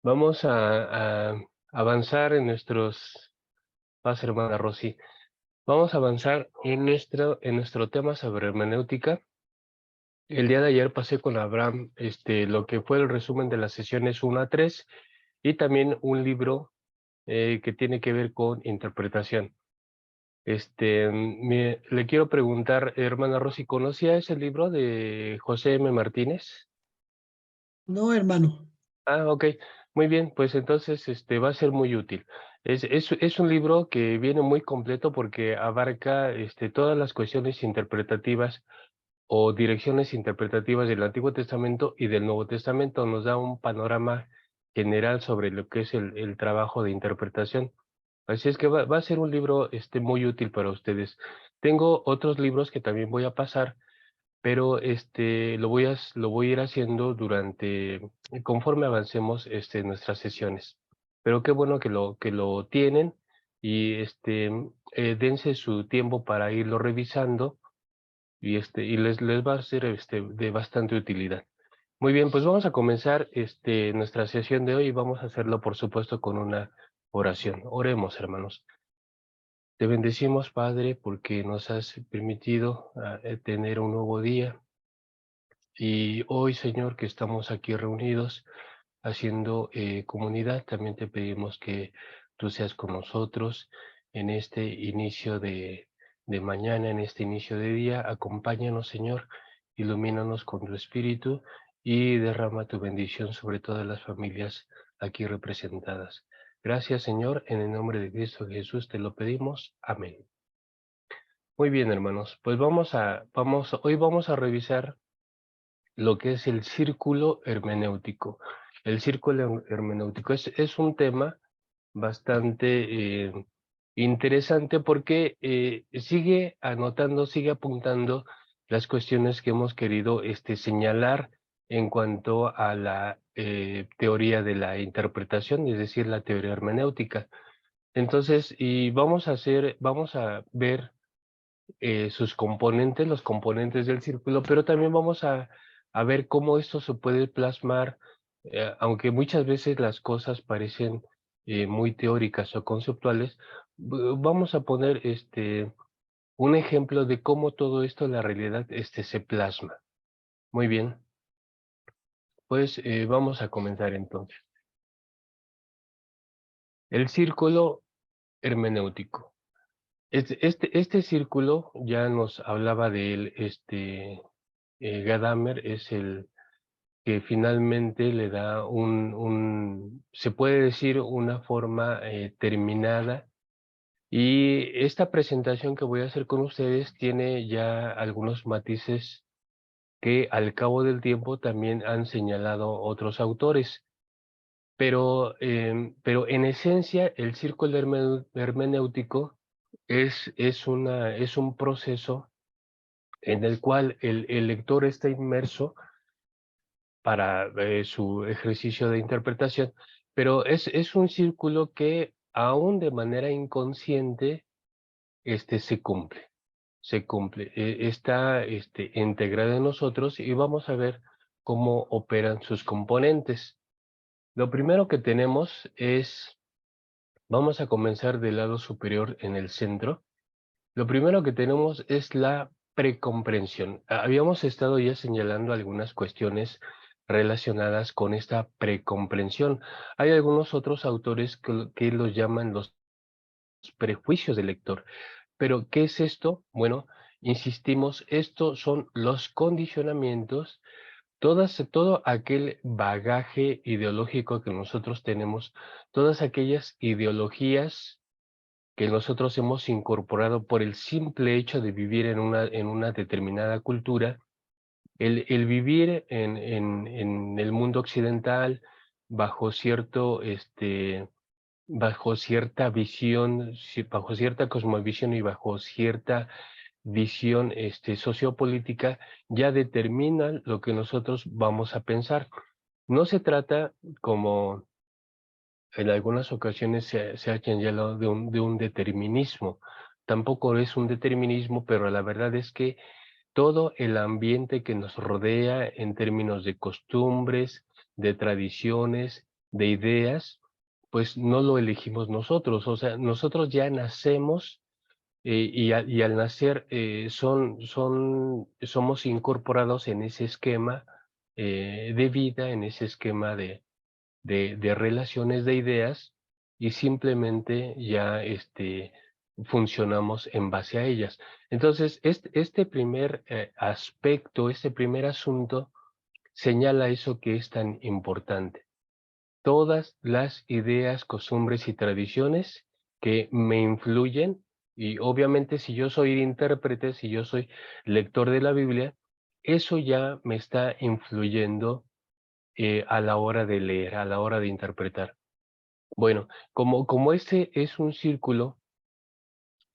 Vamos a avanzar en nuestros... Paz, hermana Rosy. Vamos a avanzar en nuestro tema sobre hermenéutica. El día de ayer pasé con Abraham lo que fue el resumen de las sesiones 1 a 3 y también un libro que tiene que ver con interpretación. Le quiero preguntar, hermana Rosy, ¿conocía ese libro de José M. Martínez? No, hermano. Ah, ok. Muy bien, pues entonces va a ser muy útil. Es un libro que viene muy completo porque abarca todas las cuestiones interpretativas o direcciones interpretativas del Antiguo Testamento y del Nuevo Testamento. Nos da un panorama general sobre lo que es el trabajo de interpretación. Así es que va a ser un libro muy útil para ustedes. Tengo otros libros que también voy a pasar, pero lo voy a ir haciendo conforme avancemos nuestras sesiones. Pero qué bueno que lo tienen y dense su tiempo para irlo revisando y les va a ser de bastante utilidad. Muy bien, pues vamos a comenzar nuestra sesión de hoy y vamos a hacerlo, por supuesto, con una oración. Oremos, hermanos. Te bendecimos, Padre, porque nos has permitido tener un nuevo día. Y hoy, Señor, que estamos aquí reunidos haciendo comunidad, también te pedimos que tú seas con nosotros en este inicio de mañana, en este inicio de día. Acompáñanos, Señor, ilumínanos con tu espíritu y derrama tu bendición sobre todas las familias aquí representadas. Gracias, Señor, en el nombre de Cristo Jesús te lo pedimos. Amén. Muy bien, hermanos, pues hoy vamos a revisar lo que es el círculo hermenéutico. El círculo hermenéutico es un tema bastante interesante porque sigue apuntando las cuestiones que hemos querido señalar en cuanto a la teoría de la interpretación, es decir, la teoría hermenéutica. Entonces, vamos a ver sus componentes, los componentes del círculo, pero también vamos a ver cómo esto se puede plasmar, aunque muchas veces las cosas parecen muy teóricas o conceptuales, vamos a poner un ejemplo de cómo todo esto en la realidad se plasma. Muy bien, pues vamos a comenzar entonces. El círculo hermenéutico. Este círculo ya nos hablaba de él, Gadamer es el que finalmente le da se puede decir, una forma terminada. Y esta presentación que voy a hacer con ustedes tiene ya algunos matices que al cabo del tiempo también han señalado otros autores. Pero en esencia, el círculo hermenéutico es un proceso en el cual el lector está inmerso para su ejercicio de interpretación, pero es un círculo que aún de manera inconsciente se cumple, está integrado en nosotros y vamos a ver cómo operan sus componentes. Lo primero que tenemos vamos a comenzar del lado superior en el centro. Lo primero que tenemos es la precomprensión. Habíamos estado ya señalando algunas cuestiones relacionadas con esta precomprensión. Hay algunos otros autores que los llaman los prejuicios del lector. Pero, ¿qué es esto? Bueno, insistimos, estos son los condicionamientos, todo aquel bagaje ideológico que nosotros tenemos, todas aquellas ideologías que nosotros hemos incorporado por el simple hecho de vivir en una determinada cultura, el vivir en el mundo occidental bajo bajo cierta visión, bajo cierta cosmovisión y bajo cierta visión sociopolítica, ya determina lo que nosotros vamos a pensar. No se trata, como en algunas ocasiones se ha señalado, de un determinismo. Tampoco es un determinismo, pero la verdad es que todo el ambiente que nos rodea en términos de costumbres, de tradiciones, de ideas, pues no lo elegimos nosotros, o sea, nosotros ya nacemos y al nacer somos incorporados en ese esquema de vida, en ese esquema de relaciones de ideas y simplemente ya funcionamos en base a ellas. Entonces, este primer aspecto, este primer asunto señala eso que es tan importante. Todas las ideas, costumbres y tradiciones que me influyen, y obviamente si yo soy intérprete, si yo soy lector de la Biblia, eso ya me está influyendo a la hora de leer, a la hora de interpretar. Bueno, como este es un círculo,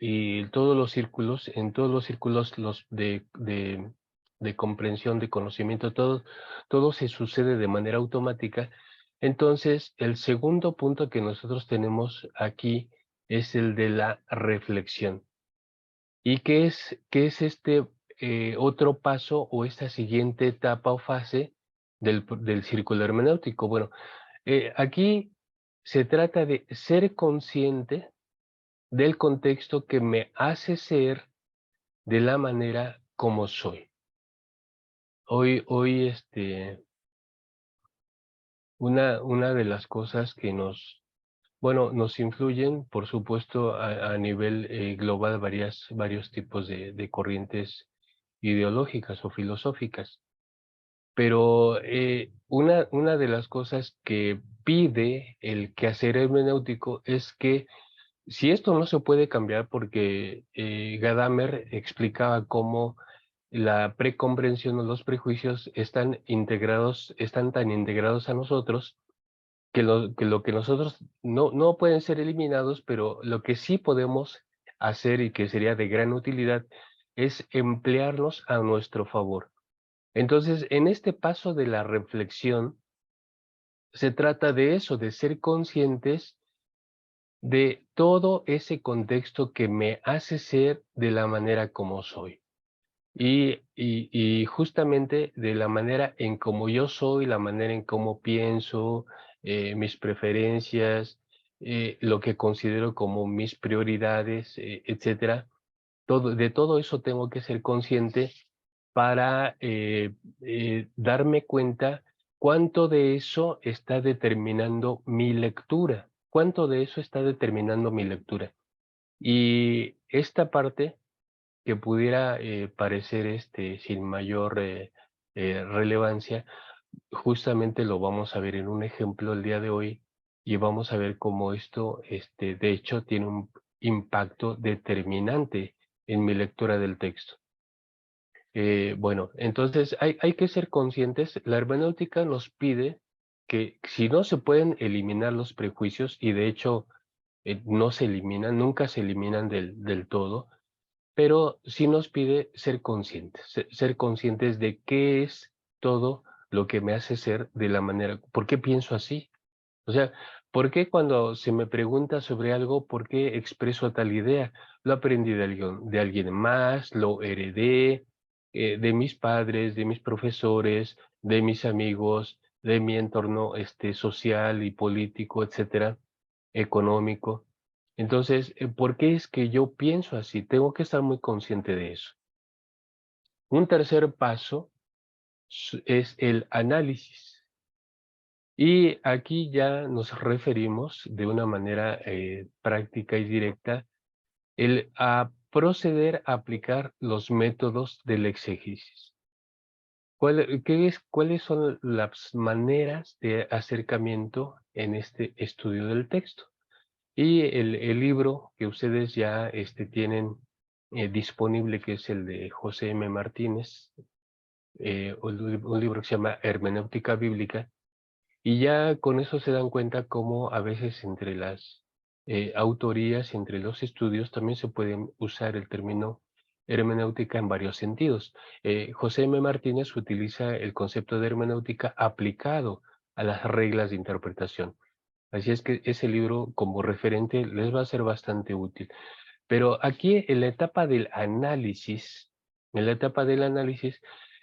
y en todos los círculos de comprensión, de conocimiento, todo se sucede de manera automática. Entonces, el segundo punto que nosotros tenemos aquí es el de la reflexión. ¿Y qué es este otro paso o esta siguiente etapa o fase del círculo hermenéutico? Bueno, aquí se trata de ser consciente del contexto que me hace ser de la manera como soy. Hoy, una de las cosas que nos influyen, por supuesto, a nivel global, varios tipos de corrientes ideológicas o filosóficas. Pero una de las cosas que pide el quehacer hermenéutico es que si esto no se puede cambiar porque Gadamer explicaba cómo la precomprensión o los prejuicios están tan integrados a nosotros que lo que nosotros no pueden ser eliminados, pero lo que sí podemos hacer y que sería de gran utilidad es emplearlos a nuestro favor. Entonces, en este paso de la reflexión, se trata de eso, de ser conscientes de todo ese contexto que me hace ser de la manera como soy. Y justamente de la manera en como yo soy, la manera en cómo pienso, mis preferencias, lo que considero como mis prioridades, etcétera. De todo eso tengo que ser consciente para darme cuenta cuánto de eso está determinando mi lectura, cuánto de eso está determinando mi lectura. Y esta parte que pudiera parecer sin mayor relevancia, justamente lo vamos a ver en un ejemplo el día de hoy y vamos a ver cómo esto, de hecho, tiene un impacto determinante en mi lectura del texto. Bueno, entonces hay que ser conscientes. La hermenéutica nos pide que si no se pueden eliminar los prejuicios, y de hecho no se eliminan, nunca se eliminan del todo, pero sí nos pide ser conscientes, ser conscientes de qué es todo lo que me hace ser de la manera, ¿por qué pienso así? O sea, ¿por qué cuando se me pregunta sobre algo, por qué expreso tal idea? Lo aprendí de alguien más, lo heredé, de mis padres, de mis profesores, de mis amigos, de mi entorno social y político, etcétera, económico. Entonces, ¿por qué es que yo pienso así? Tengo que estar muy consciente de eso. Un tercer paso es el análisis. Y aquí ya nos referimos de una manera práctica y directa a proceder a aplicar los métodos del exégesis. ¿Cuáles son las maneras de acercamiento en este estudio del texto? Y el libro que ustedes ya tienen disponible, que es el de José M. Martínez, un libro que se llama Hermenéutica Bíblica, y ya con eso se dan cuenta cómo a veces entre las autorías, entre los estudios, también se puede usar el término hermenéutica en varios sentidos. José M. Martínez utiliza el concepto de hermenéutica aplicado a las reglas de interpretación. Así es que ese libro como referente les va a ser bastante útil. Pero aquí en la etapa del análisis,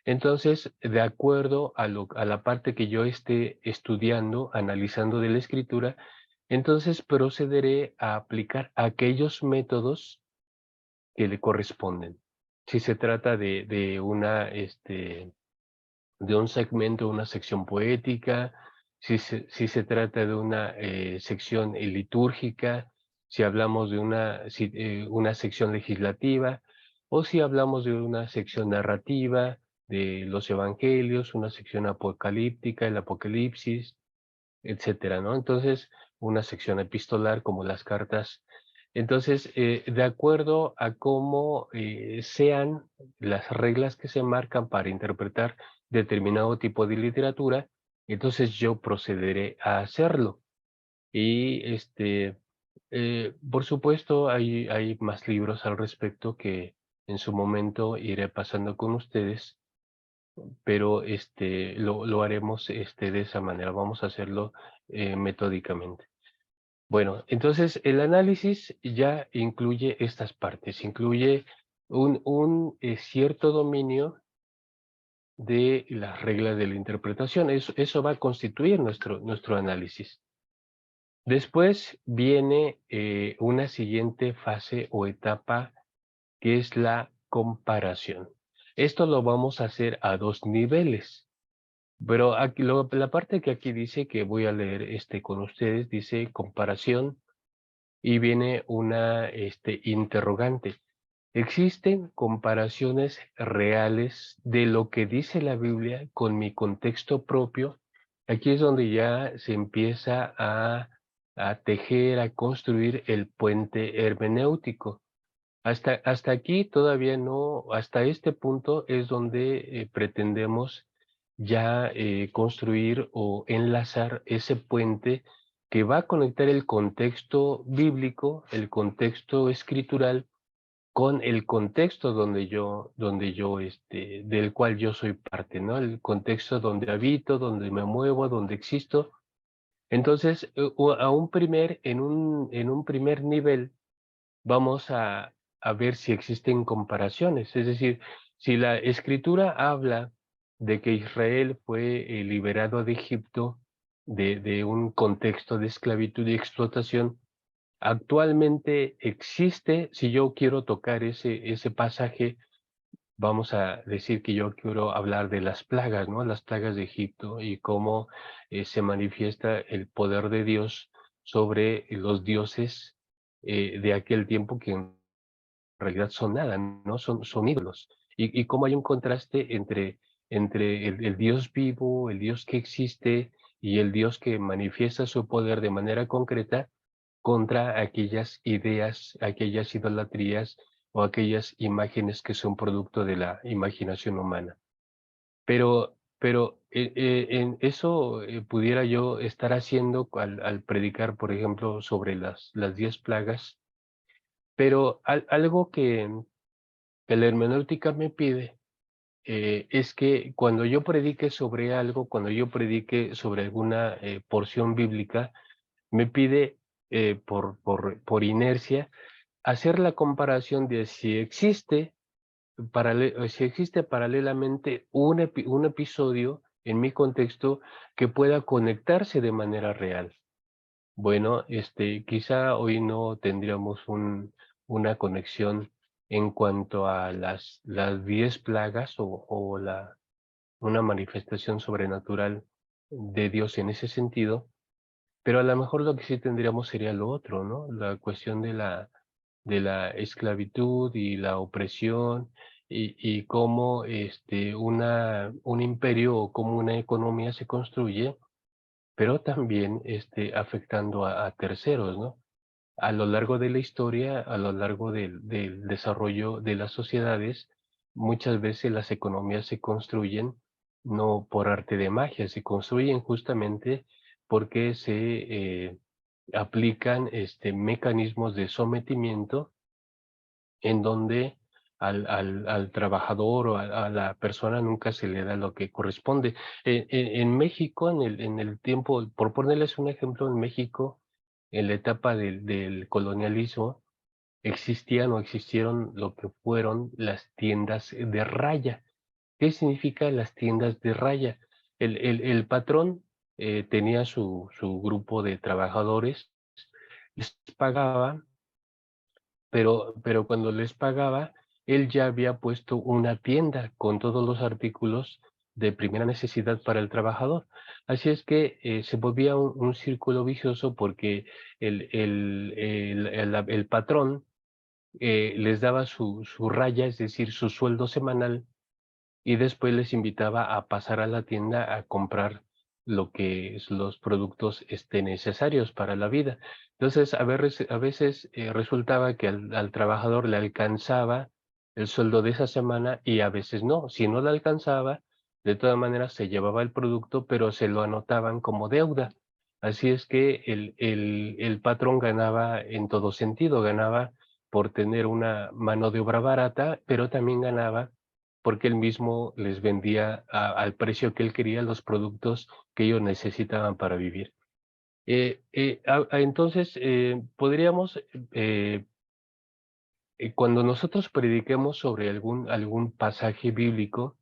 Entonces, de acuerdo a la parte que yo esté estudiando, analizando de la escritura, entonces procederé a aplicar aquellos métodos que le corresponden. Si se trata de un segmento, una sección poética, si se trata de una sección litúrgica, si hablamos de una sección legislativa, o si hablamos de una sección narrativa de los evangelios, una sección apocalíptica, el Apocalipsis, etcétera, ¿no? Entonces, una sección epistolar como las cartas. Entonces, de acuerdo a cómo sean las reglas que se marcan para interpretar determinado tipo de literatura, entonces yo procederé a hacerlo. Y por supuesto, hay más libros al respecto que en su momento iré pasando con ustedes, pero lo haremos de esa manera, vamos a hacerlo metódicamente. Bueno, entonces el análisis ya incluye estas partes, incluye un cierto dominio de las reglas de la interpretación, eso va a constituir nuestro análisis. Después viene una siguiente fase o etapa que es la comparación. Esto lo vamos a hacer a dos niveles. Pero aquí, la parte que aquí dice que voy a leer con ustedes, dice comparación y viene una interrogante. ¿Existen comparaciones reales de lo que dice la Biblia con mi contexto propio? Aquí es donde ya se empieza a tejer, a construir el puente hermenéutico. Hasta aquí todavía no, hasta este punto es donde pretendemos ya construir o enlazar ese puente que va a conectar el contexto bíblico, el contexto escritural, con el contexto del cual yo soy parte, ¿no? El contexto donde habito, donde me muevo, donde existo. Entonces, en un primer nivel, vamos a ver si existen comparaciones. Es decir, si la escritura habla de que Israel fue liberado de Egipto, de un contexto de esclavitud y explotación, actualmente existe, si yo quiero tocar ese pasaje, vamos a decir que yo quiero hablar de las plagas, ¿no? Las plagas de Egipto y cómo se manifiesta el poder de Dios sobre los dioses de aquel tiempo que en realidad son nada, ¿no? Son ídolos. Y cómo hay un contraste entre el Dios vivo, el Dios que existe y el Dios que manifiesta su poder de manera concreta contra aquellas ideas, aquellas idolatrías o aquellas imágenes que son producto de la imaginación humana. Pero en eso pudiera yo estar haciendo al predicar, por ejemplo, sobre las 10 plagas, pero algo que la hermenéutica me pide es que cuando yo predique sobre algo, cuando yo predique sobre alguna porción bíblica, me pide por inercia hacer la comparación de si existe paralelamente un episodio en mi contexto que pueda conectarse de manera real. Bueno, quizá hoy no tendríamos una conexión en cuanto a las 10 plagas o una manifestación sobrenatural de Dios en ese sentido, pero a lo mejor lo que sí tendríamos sería lo otro, ¿no? La cuestión de la esclavitud y la opresión y cómo un imperio o cómo una economía se construye, pero también afectando a terceros, ¿no? A lo largo de la historia, a lo largo del desarrollo de las sociedades, muchas veces las economías se construyen no por arte de magia, se construyen justamente porque se aplican mecanismos de sometimiento en donde al trabajador o a la persona nunca se le da lo que corresponde. En México, en el tiempo, por ponerles un ejemplo, en México, en la etapa del colonialismo, existían o existieron lo que fueron las tiendas de raya. ¿Qué significa las tiendas de raya? El patrón tenía su grupo de trabajadores, les pagaba, pero cuando les pagaba, él ya había puesto una tienda con todos los artículos de primera necesidad para el trabajador. Así es que se volvía un círculo vicioso porque el patrón les daba su raya, es decir, su sueldo semanal, y después les invitaba a pasar a la tienda a comprar lo que es los productos necesarios para la vida. Entonces, a veces resultaba que al trabajador le alcanzaba el sueldo de esa semana y a veces no. Si no le alcanzaba, de todas maneras se llevaba el producto, pero se lo anotaban como deuda. Así es que el patrón ganaba en todo sentido, ganaba por tener una mano de obra barata, pero también ganaba porque él mismo les vendía al precio que él quería los productos que ellos necesitaban para vivir. Entonces, podríamos, cuando nosotros prediquemos sobre algún pasaje bíblico,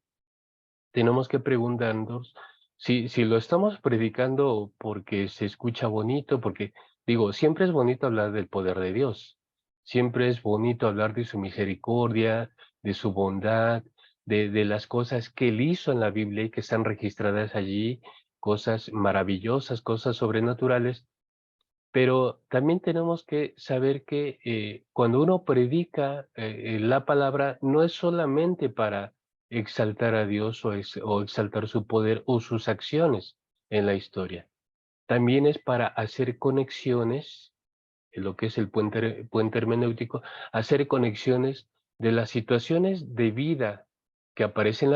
tenemos que preguntarnos si lo estamos predicando porque se escucha bonito, porque digo, siempre es bonito hablar del poder de Dios, siempre es bonito hablar de su misericordia, de su bondad, de las cosas que Él hizo en la Biblia y que están registradas allí, cosas maravillosas, cosas sobrenaturales, pero también tenemos que saber que cuando uno predica la palabra, no es solamente para exaltar a Dios o exaltar su poder o sus acciones en la historia. También es para hacer conexiones, en lo que es el puente hermenéutico, hacer conexiones de las situaciones de vida que aparecen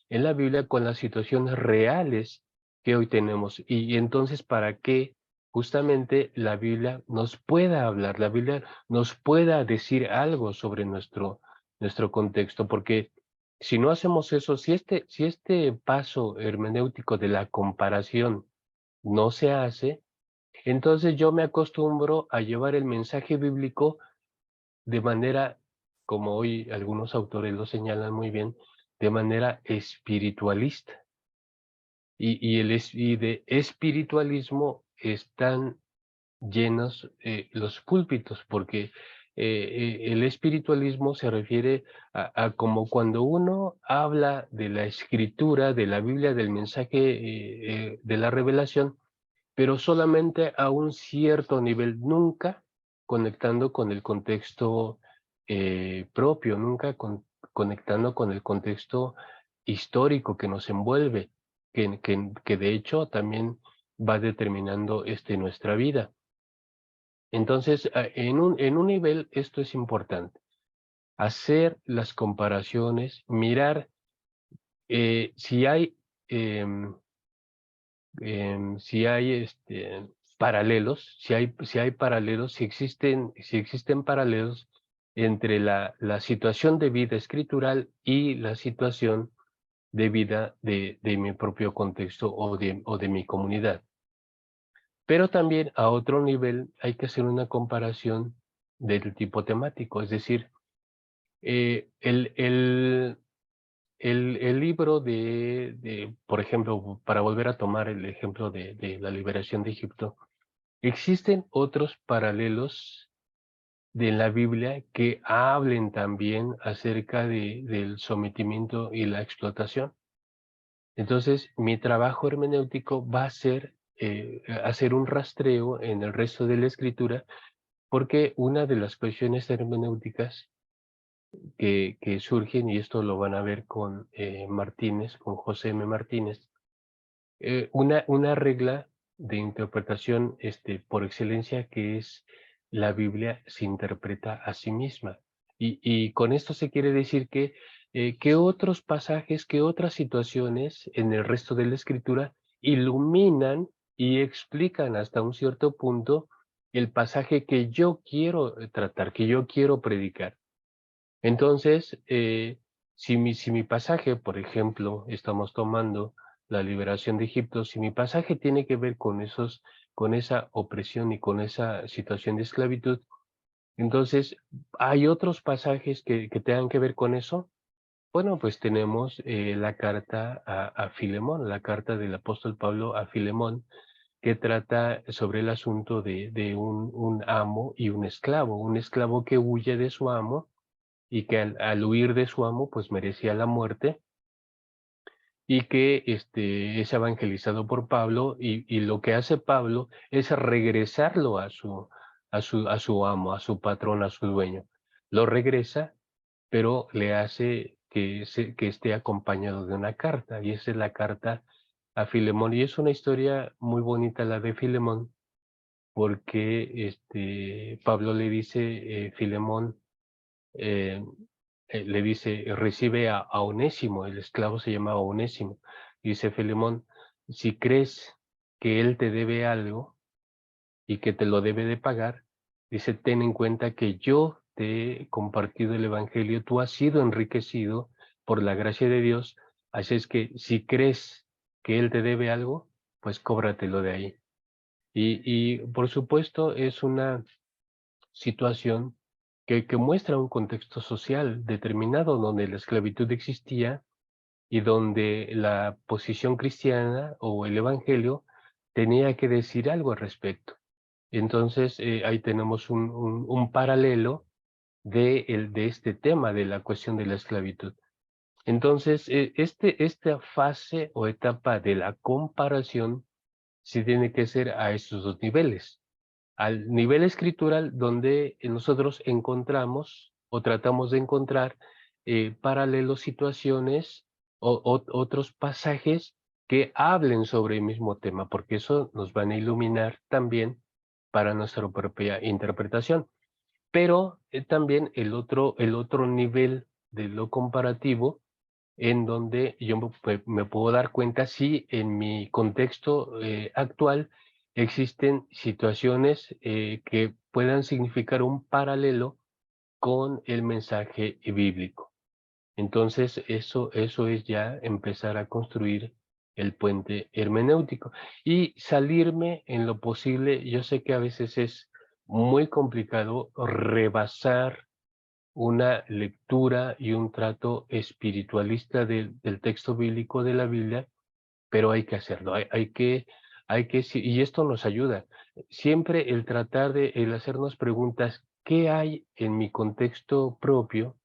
en la Biblia con las situaciones reales que hoy tenemos. Y entonces, para que justamente la Biblia nos pueda hablar, la Biblia nos pueda decir algo sobre nuestro contexto, porque si no hacemos eso, si este paso hermenéutico de la comparación no se hace, entonces yo me acostumbro a llevar el mensaje bíblico de manera, como hoy algunos autores lo señalan muy bien, de manera espiritualista. Y de espiritualismo están llenos los púlpitos, porque el espiritualismo se refiere a como cuando uno habla de la escritura, de la Biblia, del mensaje de la revelación, pero solamente a un cierto nivel, nunca conectando con el contexto propio, nunca conectando con el contexto histórico que nos envuelve, que de hecho también va determinando nuestra vida. Entonces, en un nivel esto es importante, hacer las comparaciones, mirar si hay em, si hay paralelos, si hay paralelos, si existen paralelos entre la situación de vida escritural y la situación de vida de mi propio contexto o de mi comunidad. Pero también a otro nivel hay que hacer una comparación del tipo temático, es decir, eh, el, el, el libro por ejemplo, para volver a tomar el ejemplo de la liberación de Egipto, existen otros paralelos de la Biblia que hablen también acerca del sometimiento y la explotación. Entonces, mi trabajo hermenéutico va a ser hacer un rastreo en el resto de la escritura, porque una de las cuestiones hermenéuticas que surgen, y esto lo van a ver con Martínez, con José M. Martínez, una regla de interpretación por excelencia que es la Biblia se interpreta a sí misma. Y con esto se quiere decir que otros pasajes, que otras situaciones en el resto de la escritura iluminan y explican hasta un cierto punto el pasaje que yo quiero tratar, que yo quiero predicar. Entonces, si mi pasaje, por ejemplo, estamos tomando la liberación de Egipto, si mi pasaje tiene que ver con esa opresión y con esa situación de esclavitud, entonces hay otros pasajes que tengan que ver con eso, Bueno, pues tenemos la carta a Filemón, la carta del apóstol Pablo a Filemón, que trata sobre el asunto de un amo y un esclavo que huye de su amo y que al huir de su amo, pues merecía la muerte y que es evangelizado por Pablo y lo que hace Pablo es regresarlo a su amo, a su patrón, a su dueño. Lo regresa, pero le hace que esté acompañado de una carta, y esa es la carta a Filemón. Y es una historia muy bonita la de Filemón, porque Pablo le dice, Filemón, eh, le dice, recibe a Onésimo, el esclavo se llamaba Onésimo. Dice Filemón, si crees que él te debe algo y que te lo debe de pagar, dice, ten en cuenta que yo te he compartido el evangelio, tú has sido enriquecido por la gracia de Dios, así es que si crees que él te debe algo, pues cóbratelo de ahí. Y por supuesto es una situación que muestra un contexto social determinado donde la esclavitud existía y donde la posición cristiana o el evangelio tenía que decir algo al respecto. Entonces, ahí tenemos un paralelo de este tema de la cuestión de la esclavitud. Entonces, esta fase o etapa de la comparación sí tiene que ser a estos dos niveles. Al nivel escritural, donde nosotros encontramos o tratamos de encontrar paralelos, situaciones o otros pasajes que hablen sobre el mismo tema, porque eso nos van a iluminar también para nuestra propia interpretación. Pero también el otro nivel de lo comparativo, en donde yo me puedo dar cuenta si en mi contexto actual existen situaciones que puedan significar un paralelo con el mensaje bíblico. Entonces, eso es ya empezar a construir el puente hermenéutico y salirme en lo posible. Yo sé que a veces es muy complicado rebasar una lectura y un trato espiritualista del texto bíblico de la Biblia, pero hay que hacerlo, y esto nos ayuda. Siempre el tratar el hacernos preguntas, ¿qué hay en mi contexto propio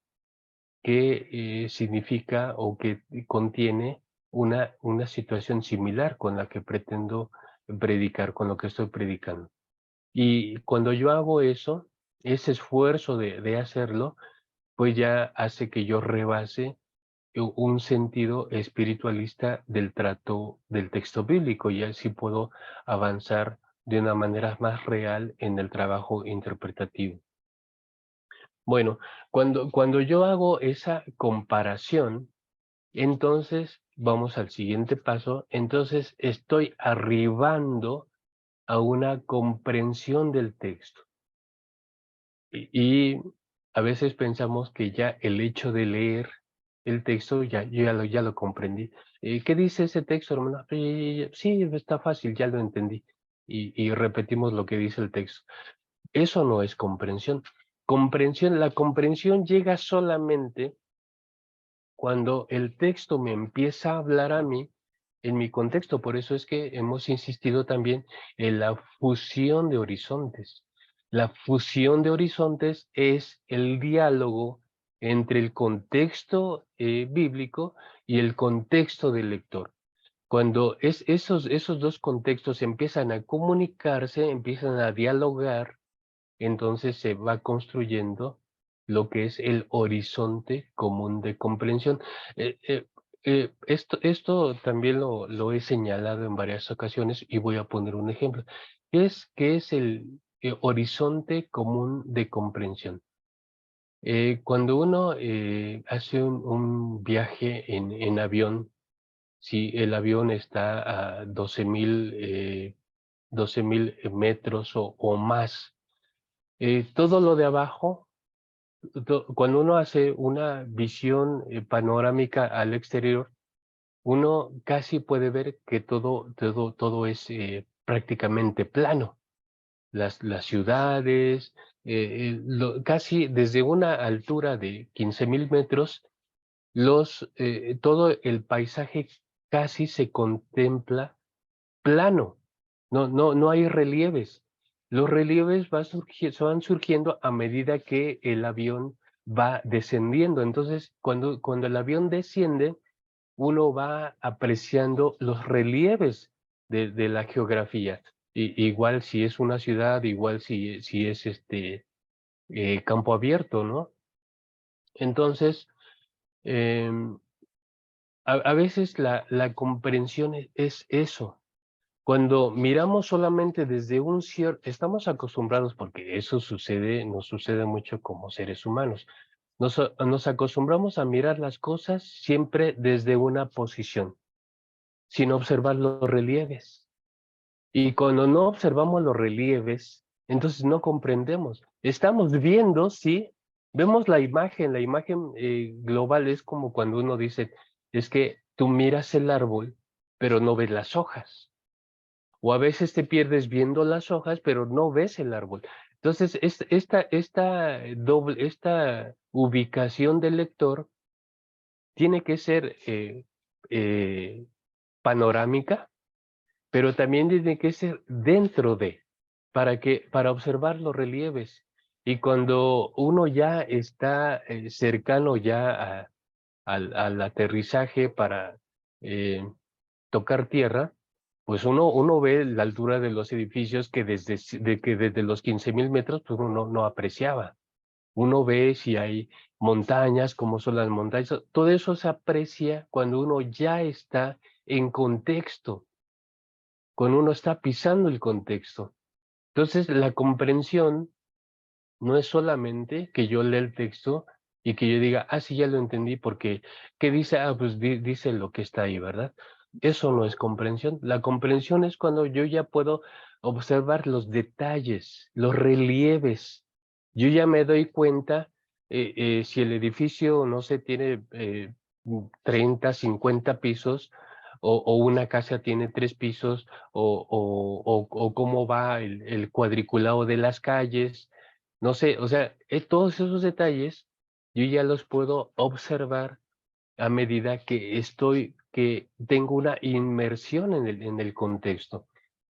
que significa o que contiene una situación similar con la que pretendo predicar, con lo que estoy predicando? Y cuando yo hago eso, ese esfuerzo de hacerlo, pues ya hace que yo rebase un sentido espiritualista del trato del texto bíblico y así puedo avanzar de una manera más real en el trabajo interpretativo. Bueno, cuando yo hago esa comparación, entonces vamos al siguiente paso, entonces estoy arribando a una comprensión del texto. Y a veces pensamos que ya el hecho de leer el texto, yo ya lo comprendí. ¿Qué dice ese texto, hermano? Sí, está fácil, ya lo entendí. Y repetimos lo que dice el texto. Eso no es comprensión. La comprensión llega solamente cuando el texto me empieza a hablar a mí en mi contexto. Por eso es que hemos insistido también en la fusión de horizontes. La fusión de horizontes es el diálogo entre el contexto bíblico y el contexto del lector. Cuando esos dos contextos empiezan a comunicarse, empiezan a dialogar, entonces se va construyendo lo que es el horizonte común de comprensión. Esto también lo he señalado en varias ocasiones y voy a poner un ejemplo. ¿Qué es el horizonte común de comprensión? Cuando uno hace un viaje en avión, si el avión está a 12,000 metros o más, todo lo de abajo, cuando uno hace una visión panorámica al exterior, uno casi puede ver que todo es prácticamente plano. Las ciudades, casi desde una altura de 15,000 metros, todo el paisaje casi se contempla plano, no hay relieves. Los relieves se van surgiendo a medida que el avión va descendiendo. Entonces, cuando el avión desciende, uno va apreciando los relieves de la geografía. Igual si es una ciudad, igual si es campo abierto, ¿no? Entonces, em, a veces la comprensión es eso. Cuando miramos solamente desde un cierto, estamos acostumbrados, porque eso nos sucede mucho como seres humanos. Nos acostumbramos a mirar las cosas siempre desde una posición, sin observar los relieves. Y cuando no observamos los relieves, entonces no comprendemos. Estamos viendo, sí, vemos la imagen global es como cuando uno dice, es que tú miras el árbol, pero no ves las hojas. O a veces te pierdes viendo las hojas, pero no ves el árbol. Entonces, esta ubicación del lector tiene que ser eh, panorámica, pero también tiene que ser dentro de, para observar los relieves. Y cuando uno ya está cercano ya al aterrizaje para eh, tocar tierra, pues uno ve la altura de los edificios que desde los 15,000 metros pues uno no apreciaba. Uno ve si hay montañas, cómo son las montañas, todo eso se aprecia cuando uno ya está en contexto, cuando uno está pisando el contexto. Entonces, la comprensión no es solamente que yo lea el texto y que yo diga, sí, ya lo entendí, porque, ¿qué dice? Pues dice lo que está ahí, ¿verdad? Eso no es comprensión. La comprensión es cuando yo ya puedo observar los detalles, los relieves. Yo ya me doy cuenta si el edificio, no sé, tiene 30, 50 pisos, o una casa tiene 3 pisos, o cómo va el cuadriculado de las calles, no sé, o sea, todos esos detalles yo ya los puedo observar a medida que tengo una inmersión en el contexto.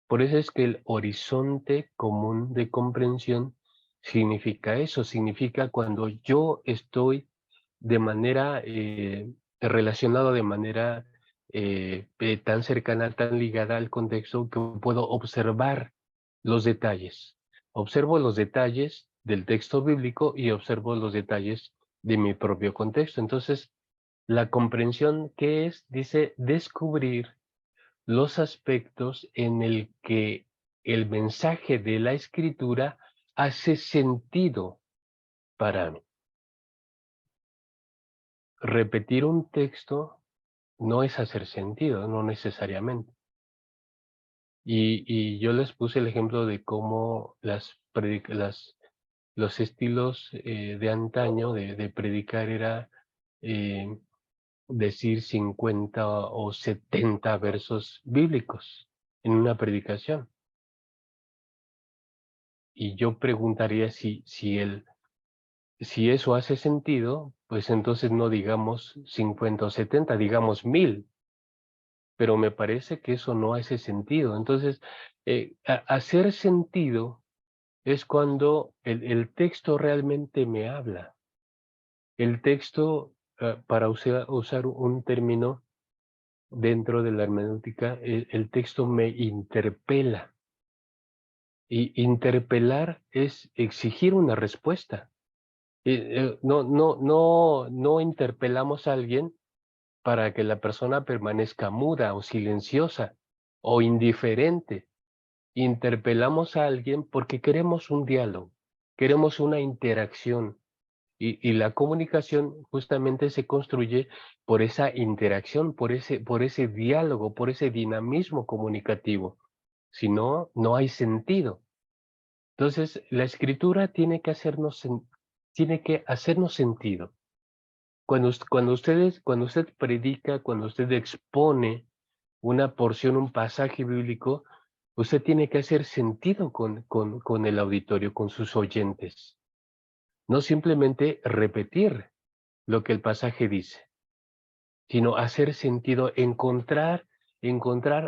Por eso es que el horizonte común de comprensión significa eso, significa cuando yo estoy de manera relacionado de manera tan cercana, tan ligada al contexto que puedo observar los detalles. Observo los detalles del texto bíblico y observo los detalles de mi propio contexto. Entonces, la comprensión, ¿qué es? Dice descubrir los aspectos en el que el mensaje de la escritura hace sentido para mí. Repetir un texto no es hacer sentido, no necesariamente. Y yo les puse el ejemplo de cómo los estilos de antaño de predicar era eh, decir 50 o 70 versos bíblicos en una predicación. Y yo preguntaría si eso hace sentido, pues entonces no digamos 50 o 70, digamos 1000, pero me parece que eso no hace sentido. Entonces, hacer sentido es cuando el texto realmente me habla. El texto, para usar un término dentro de la hermenéutica, el texto me interpela. Y interpelar es exigir una respuesta. No interpelamos a alguien para que la persona permanezca muda o silenciosa o indiferente. Interpelamos a alguien porque queremos un diálogo, queremos una interacción y la comunicación justamente se construye por esa interacción, por ese diálogo, por ese dinamismo comunicativo. Si no, no hay sentido. Entonces, la escritura tiene que hacernos sentido. Cuando usted predica, cuando usted expone una porción, un pasaje bíblico, usted tiene que hacer sentido con el auditorio, con sus oyentes. No simplemente repetir lo que el pasaje dice. sino hacer sentido, encontrar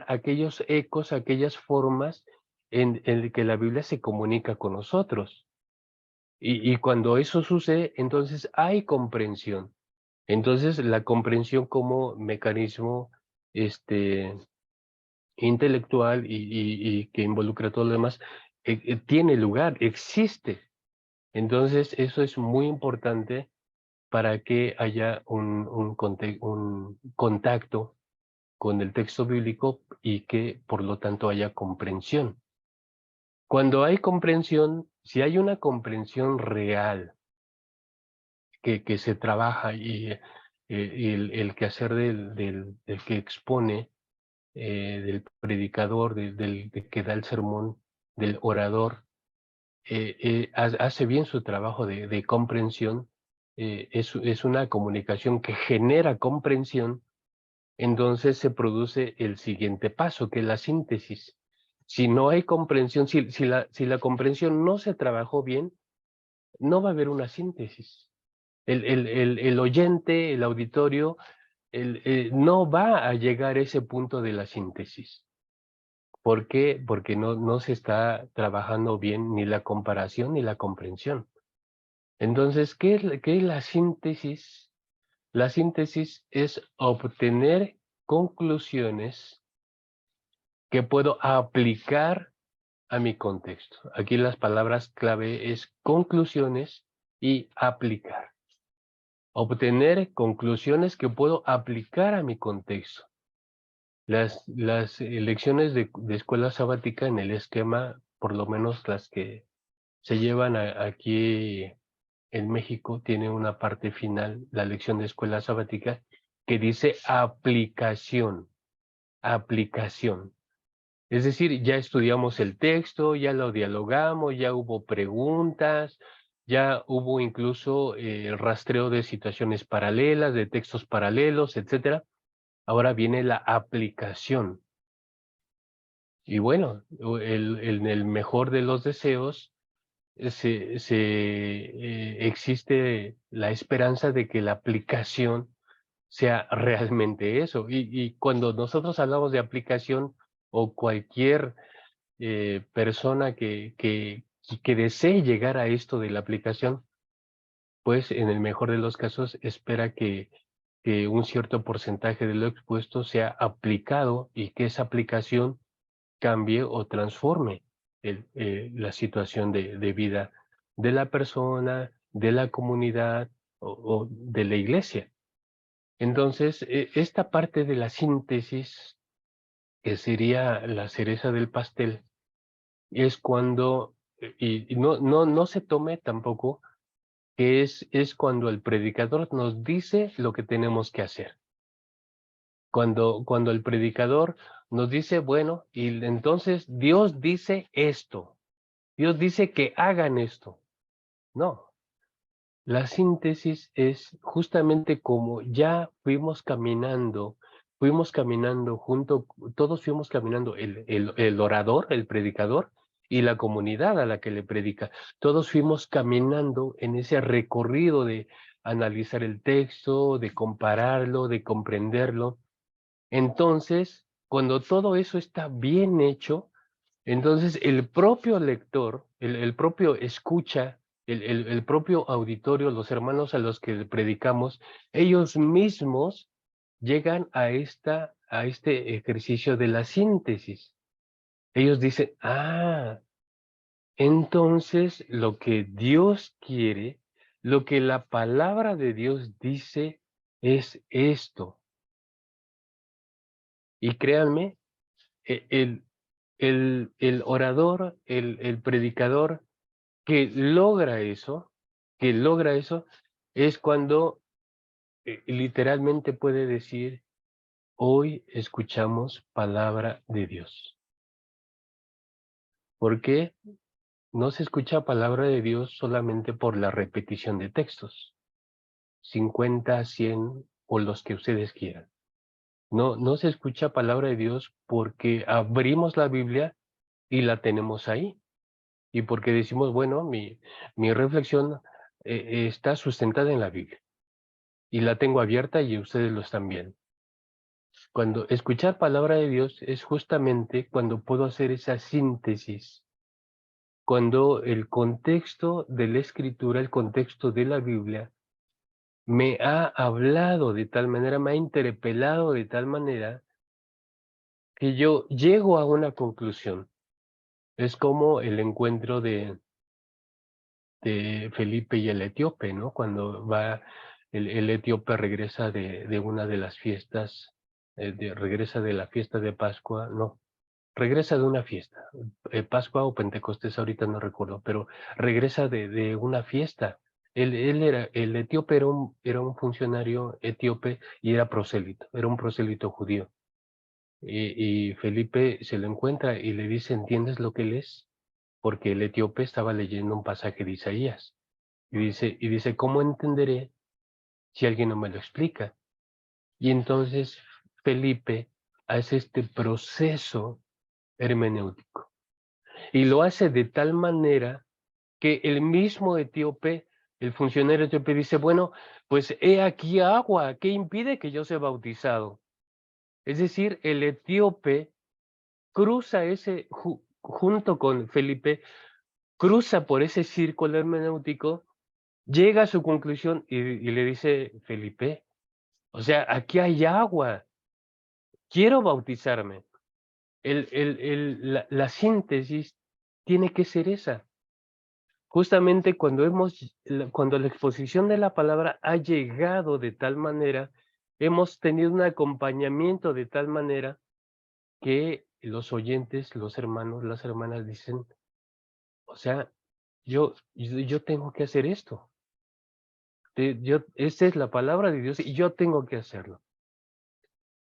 aquellos ecos, aquellas formas en que la Biblia se comunica con nosotros. Y cuando eso sucede, entonces hay comprensión. Entonces, la comprensión como mecanismo, este, intelectual y que involucra todo lo demás, tiene lugar, existe. Entonces, eso es muy importante para que haya un contacto con el texto bíblico y que, por lo tanto, haya comprensión. Cuando hay comprensión, si hay una comprensión real que se trabaja y el quehacer del que expone, del predicador, del que da el sermón, del orador, hace bien su trabajo de comprensión, es una comunicación que genera comprensión, entonces se produce el siguiente paso, que es la síntesis. Si no hay comprensión, si la comprensión no se trabajó bien, no va a haber una síntesis. El oyente, el auditorio, no va a llegar a ese punto de la síntesis. ¿Por qué? Porque no se está trabajando bien ni la comparación ni la comprensión. Entonces, ¿qué es la síntesis? La síntesis es obtener conclusiones que puedo aplicar a mi contexto. Aquí las palabras clave es conclusiones y aplicar. Obtener conclusiones que puedo aplicar a mi contexto. Las lecciones de escuela sabática en el esquema, por lo menos las que se llevan aquí en México, tiene una parte final, la lección de escuela sabática, que dice aplicación, aplicación. Es decir, ya estudiamos el texto, ya lo dialogamos, ya hubo preguntas, ya hubo incluso rastreo de situaciones paralelas, de textos paralelos, etcétera. Ahora viene la aplicación. Y bueno, en el mejor de los deseos, existe la esperanza de que la aplicación sea realmente eso. Y cuando nosotros hablamos de aplicación o cualquier persona que desee llegar a esto de la aplicación, pues en el mejor de los casos espera que un cierto porcentaje de lo expuesto sea aplicado y que esa aplicación cambie o transforme la situación de vida de la persona, de la comunidad o de la iglesia. Entonces, esta parte de la síntesis, que sería la cereza del pastel, es cuando, y no se tome tampoco, que es cuando el predicador nos dice lo que tenemos que hacer. Cuando el predicador nos dice, bueno, y entonces Dios dice esto, Dios dice que hagan esto. No, la síntesis es justamente como ya fuimos caminando junto, todos fuimos caminando, el orador, el predicador y la comunidad a la que le predica. Todos fuimos caminando en ese recorrido de analizar el texto, de compararlo, de comprenderlo. Entonces, cuando todo eso está bien hecho, entonces el propio lector, el propio escucha, el propio auditorio, los hermanos a los que predicamos, ellos mismos llegan a este ejercicio de la síntesis. Ellos dicen, entonces lo que Dios quiere, lo que la palabra de Dios dice es esto. Y créanme, e- el, el orador, el predicador que logra eso, es cuando literalmente puede decir, hoy escuchamos palabra de Dios. ¿Por qué? No se escucha palabra de Dios solamente por la repetición de textos, 50, 100 o los que ustedes quieran. No se escucha palabra de Dios porque abrimos la Biblia y la tenemos ahí. Y porque decimos, bueno, mi reflexión está sustentada en la Biblia. y la tengo abierta y ustedes lo están viendo. Cuando escuchar palabra de Dios es justamente cuando puedo hacer esa síntesis, cuando el contexto de la escritura, el contexto de la Biblia, me ha hablado de tal manera, me ha interpelado de tal manera que yo llego a una conclusión. Es como el encuentro de Felipe y el etíope, ¿no? Cuando va el etíope regresa de una de las fiestas, regresa de la fiesta de Pascua, no, regresa de una fiesta, Pascua o Pentecostés, ahorita no recuerdo, pero regresa de una fiesta. Él era, el etíope era un funcionario etíope y era un prosélito judío. Y Felipe se lo encuentra y le dice, ¿entiendes lo que lees? Porque el etíope estaba leyendo un pasaje de Isaías. Y dice, ¿cómo entenderé si alguien no me lo explica? Y entonces Felipe hace este proceso hermenéutico. Y lo hace de tal manera que el mismo etíope, el funcionario etíope dice, bueno, pues he aquí agua, ¿qué impide que yo sea bautizado? Es decir, el etíope cruza junto con Felipe, cruza por ese círculo hermenéutico, llega a su conclusión y le dice, Felipe, o sea, aquí hay agua, quiero bautizarme. La síntesis tiene que ser esa. Justamente cuando la exposición de la palabra ha llegado de tal manera, hemos tenido un acompañamiento de tal manera que los oyentes, los hermanos, las hermanas dicen, o sea, yo tengo que hacer esto. Esta es la palabra de Dios y yo tengo que hacerlo.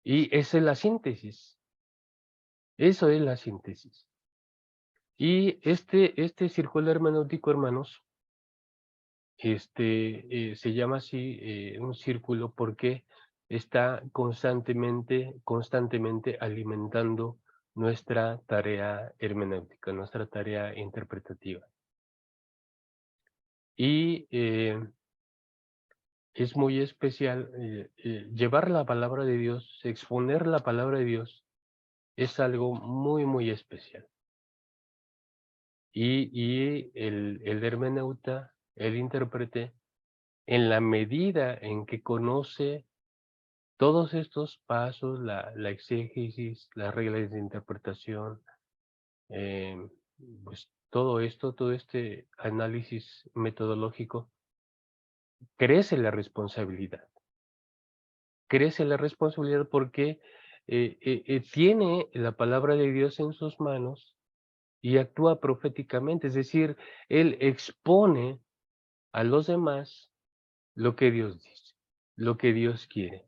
Y esa es la síntesis. Eso es la síntesis. Y este círculo hermenéutico, hermanos, se llama así un círculo porque está constantemente alimentando nuestra tarea hermenéutica, nuestra tarea interpretativa. Y es muy especial llevar la palabra de Dios, exponer la palabra de Dios, es algo muy, muy especial. Y el hermeneuta, el intérprete, en la medida en que conoce todos estos pasos, la exégesis, las reglas de interpretación, em, pues todo esto, todo este análisis metodológico, crece la responsabilidad. Crece la responsabilidad porque tiene la palabra de Dios en sus manos y actúa proféticamente, es decir, él expone a los demás lo que Dios dice, lo que Dios quiere.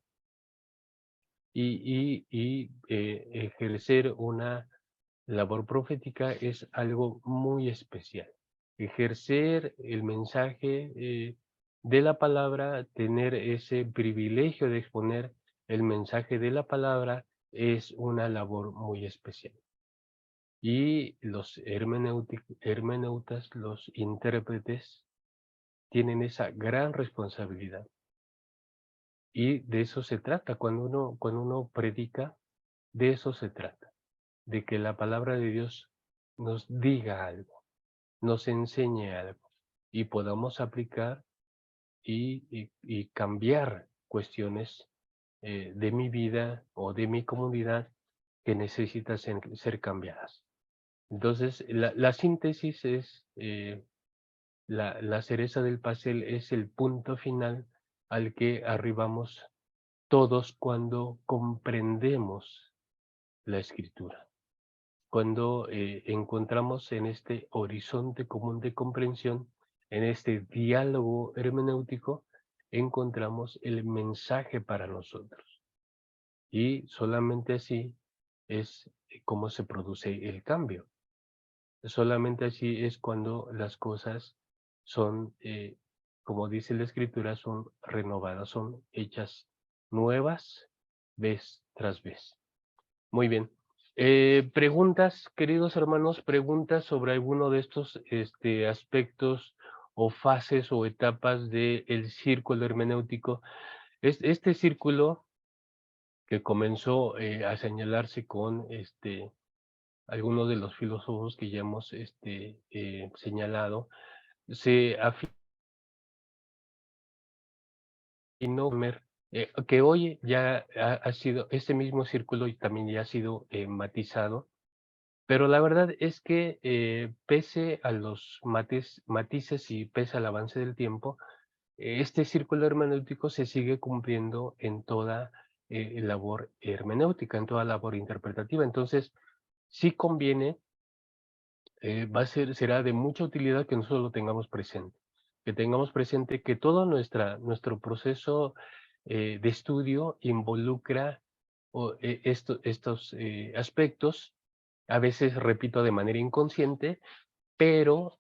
Y ejercer una labor profética es algo muy especial. Ejercer el mensaje de la palabra, tener ese privilegio de exponer el mensaje de la palabra es una labor muy especial. Y los hermeneutas, los intérpretes, tienen esa gran responsabilidad. Y de eso se trata, cuando uno predica, de eso se trata, de que la palabra de Dios nos diga algo, nos enseñe algo y podamos aplicar y cambiar cuestiones de mi vida o de mi comunidad que necesitan ser cambiadas. Entonces, la síntesis es la cereza del pastel, es el punto final al que arribamos todos cuando comprendemos la escritura, cuando encontramos en este horizonte común de comprensión, en este diálogo hermenéutico, encontramos el mensaje para nosotros. Y solamente así es como se produce el cambio. Solamente así es cuando las cosas son, como dice la escritura, son renovadas, son hechas nuevas vez tras vez. Muy bien. Preguntas, queridos hermanos, preguntas sobre alguno de estos aspectos o fases o etapas del círculo hermenéutico. Este círculo que comenzó a señalarse con algunos de los filósofos que ya hemos señalado, se afinó, que hoy ya ha sido, este mismo círculo y también ya ha sido matizado, pero la verdad es que pese a los matices y pese al avance del tiempo, este círculo hermenéutico se sigue cumpliendo en toda labor hermenéutica, en toda labor interpretativa. Entonces, sí conviene, será de mucha utilidad que nosotros lo tengamos presente, que tengamos presente que todo nuestro proceso de estudio involucra estos aspectos, a veces, repito, de manera inconsciente, pero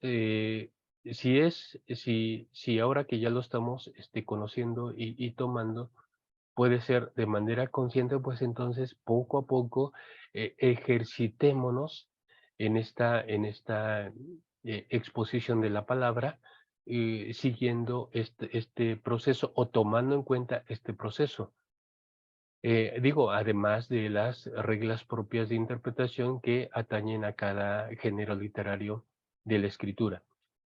si ahora que ya lo estamos conociendo y tomando, puede ser de manera consciente, pues entonces poco a poco ejercitémonos en esta exposición de la palabra, siguiendo este proceso o tomando en cuenta este proceso. Digo, además de las reglas propias de interpretación que atañen a cada género literario de la escritura.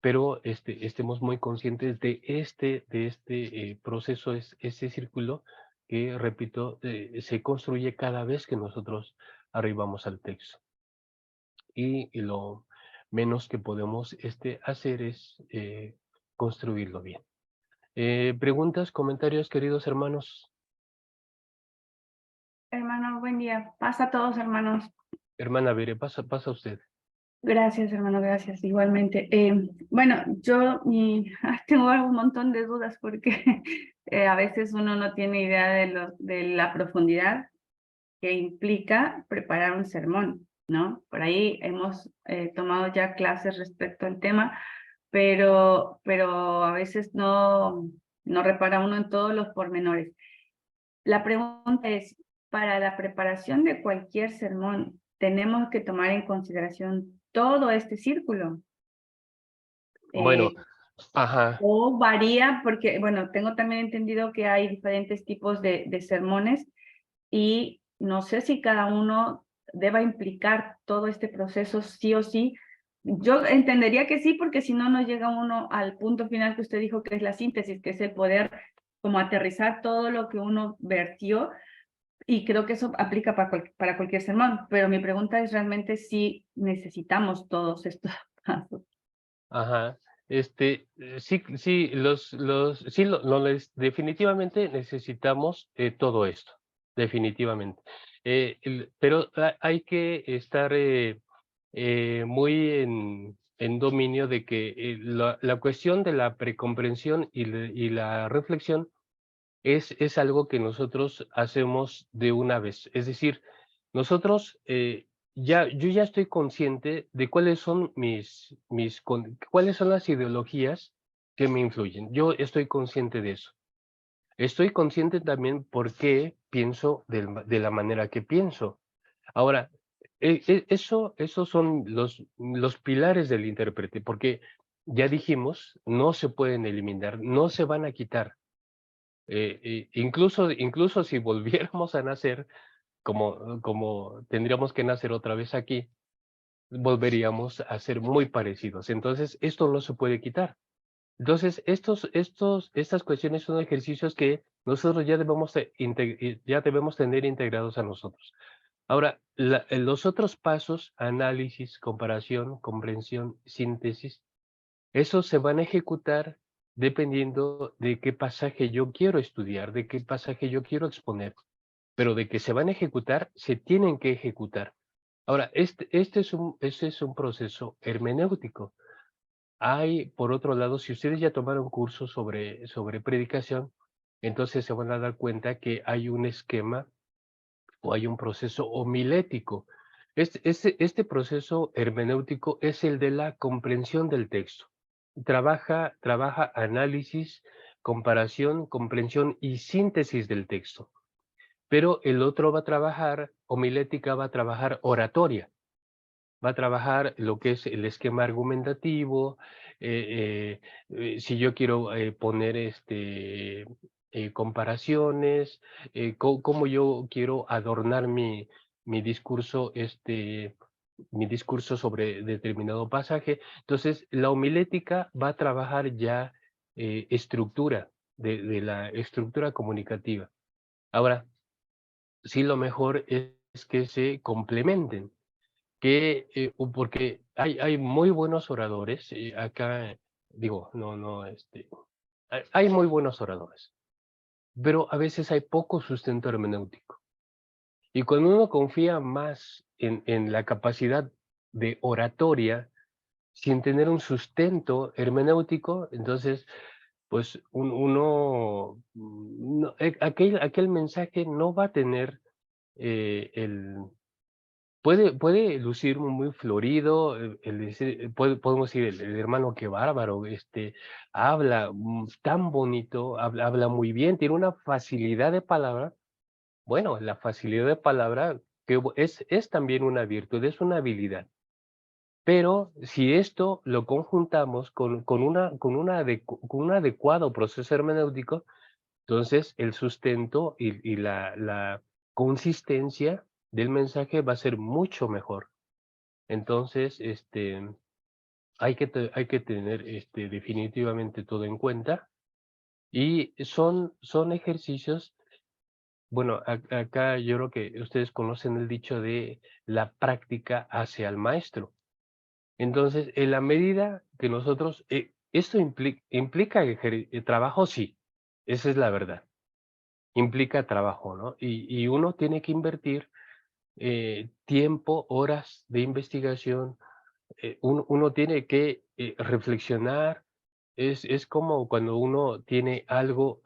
Pero estemos muy conscientes de este proceso, ese círculo que, repito, se construye cada vez que nosotros arribamos al texto. Y lo menos que podemos hacer es construirlo bien. Preguntas, comentarios, queridos hermanos. Hermano, buen día. Paz a todos, hermanos. Hermana Bere, pasa usted. Gracias, hermano, gracias. Igualmente. Bueno, yo tengo un montón de dudas porque a veces uno no tiene idea de la profundidad que implica preparar un sermón, ¿no? Por ahí hemos tomado ya clases respecto al tema, pero a veces no repara uno en todos los pormenores. La pregunta es, para la preparación de cualquier sermón, ¿tenemos que tomar en consideración todo este círculo? Bueno, ajá. O varía, porque, bueno, tengo también entendido que hay diferentes tipos de sermones y no sé si cada uno deba implicar todo este proceso sí o sí. Yo entendería que sí, porque si no, no llega uno al punto final que usted dijo, que es la síntesis, que es el poder como aterrizar todo lo que uno vertió. Y creo que eso aplica para cualquier sermón, pero mi pregunta es realmente si necesitamos todos estos pasos. Ajá. Sí, sí, definitivamente necesitamos todo esto, definitivamente. Pero hay que estar muy en dominio de que la cuestión de la precomprensión y la reflexión es algo que nosotros hacemos de una vez. Es decir, nosotros, yo ya estoy consciente de cuáles son cuáles son las ideologías que me influyen. Yo estoy consciente de eso. Estoy consciente también por qué pienso de la manera que pienso. Ahora, esos son los pilares del intérprete, porque ya dijimos, no se pueden eliminar, no se van a quitar. Incluso si volviéramos a nacer, como tendríamos que nacer otra vez aquí, volveríamos a ser muy parecidos. Entonces, esto no se puede quitar. Entonces, estas cuestiones son ejercicios que nosotros ya debemos tener integrados a nosotros. Ahora, los otros pasos, análisis, comparación, comprensión, síntesis, esos se van a ejecutar dependiendo de qué pasaje yo quiero estudiar, de qué pasaje yo quiero exponer, pero de que se van a ejecutar, se tienen que ejecutar. Ahora, este es un proceso hermenéutico. Hay, por otro lado, si ustedes ya tomaron cursos sobre predicación, entonces se van a dar cuenta que hay un esquema o hay un proceso homilético. Este proceso hermenéutico es el de la comprensión del texto. Trabaja análisis, comparación, comprensión y síntesis del texto. Pero el otro va a trabajar, homilética va a trabajar oratoria, va a trabajar lo que es el esquema argumentativo. Si yo quiero poner comparaciones, cómo yo quiero adornar mi discurso, mi discurso sobre determinado pasaje. Entonces, la homilética va a trabajar ya estructura, de la estructura comunicativa. Ahora, sí, lo mejor es que se complementen, porque hay muy buenos oradores, acá, digo, hay muy buenos oradores, pero a veces hay poco sustento hermenéutico. Y cuando uno confía más en la capacidad de oratoria, sin tener un sustento hermenéutico, entonces, pues aquel mensaje no va a tener el... Puede lucir muy florido, el decir, podemos decir, el hermano qué bárbaro, habla tan bonito, habla muy bien, tiene una facilidad de palabra. Bueno, la facilidad de palabra es también una virtud, es una habilidad. Pero si esto lo conjuntamos con un adecuado proceso hermenéutico, entonces el sustento y la consistencia del mensaje va a ser mucho mejor. Entonces, hay que tener definitivamente todo en cuenta y son ejercicios. Bueno, acá yo creo que ustedes conocen el dicho de la práctica hace al maestro. Entonces, en la medida que nosotros, esto implica trabajo, sí, esa es la verdad, implica trabajo, ¿no? Y uno tiene que invertir tiempo, horas de investigación, uno tiene que reflexionar, es como cuando uno tiene algo,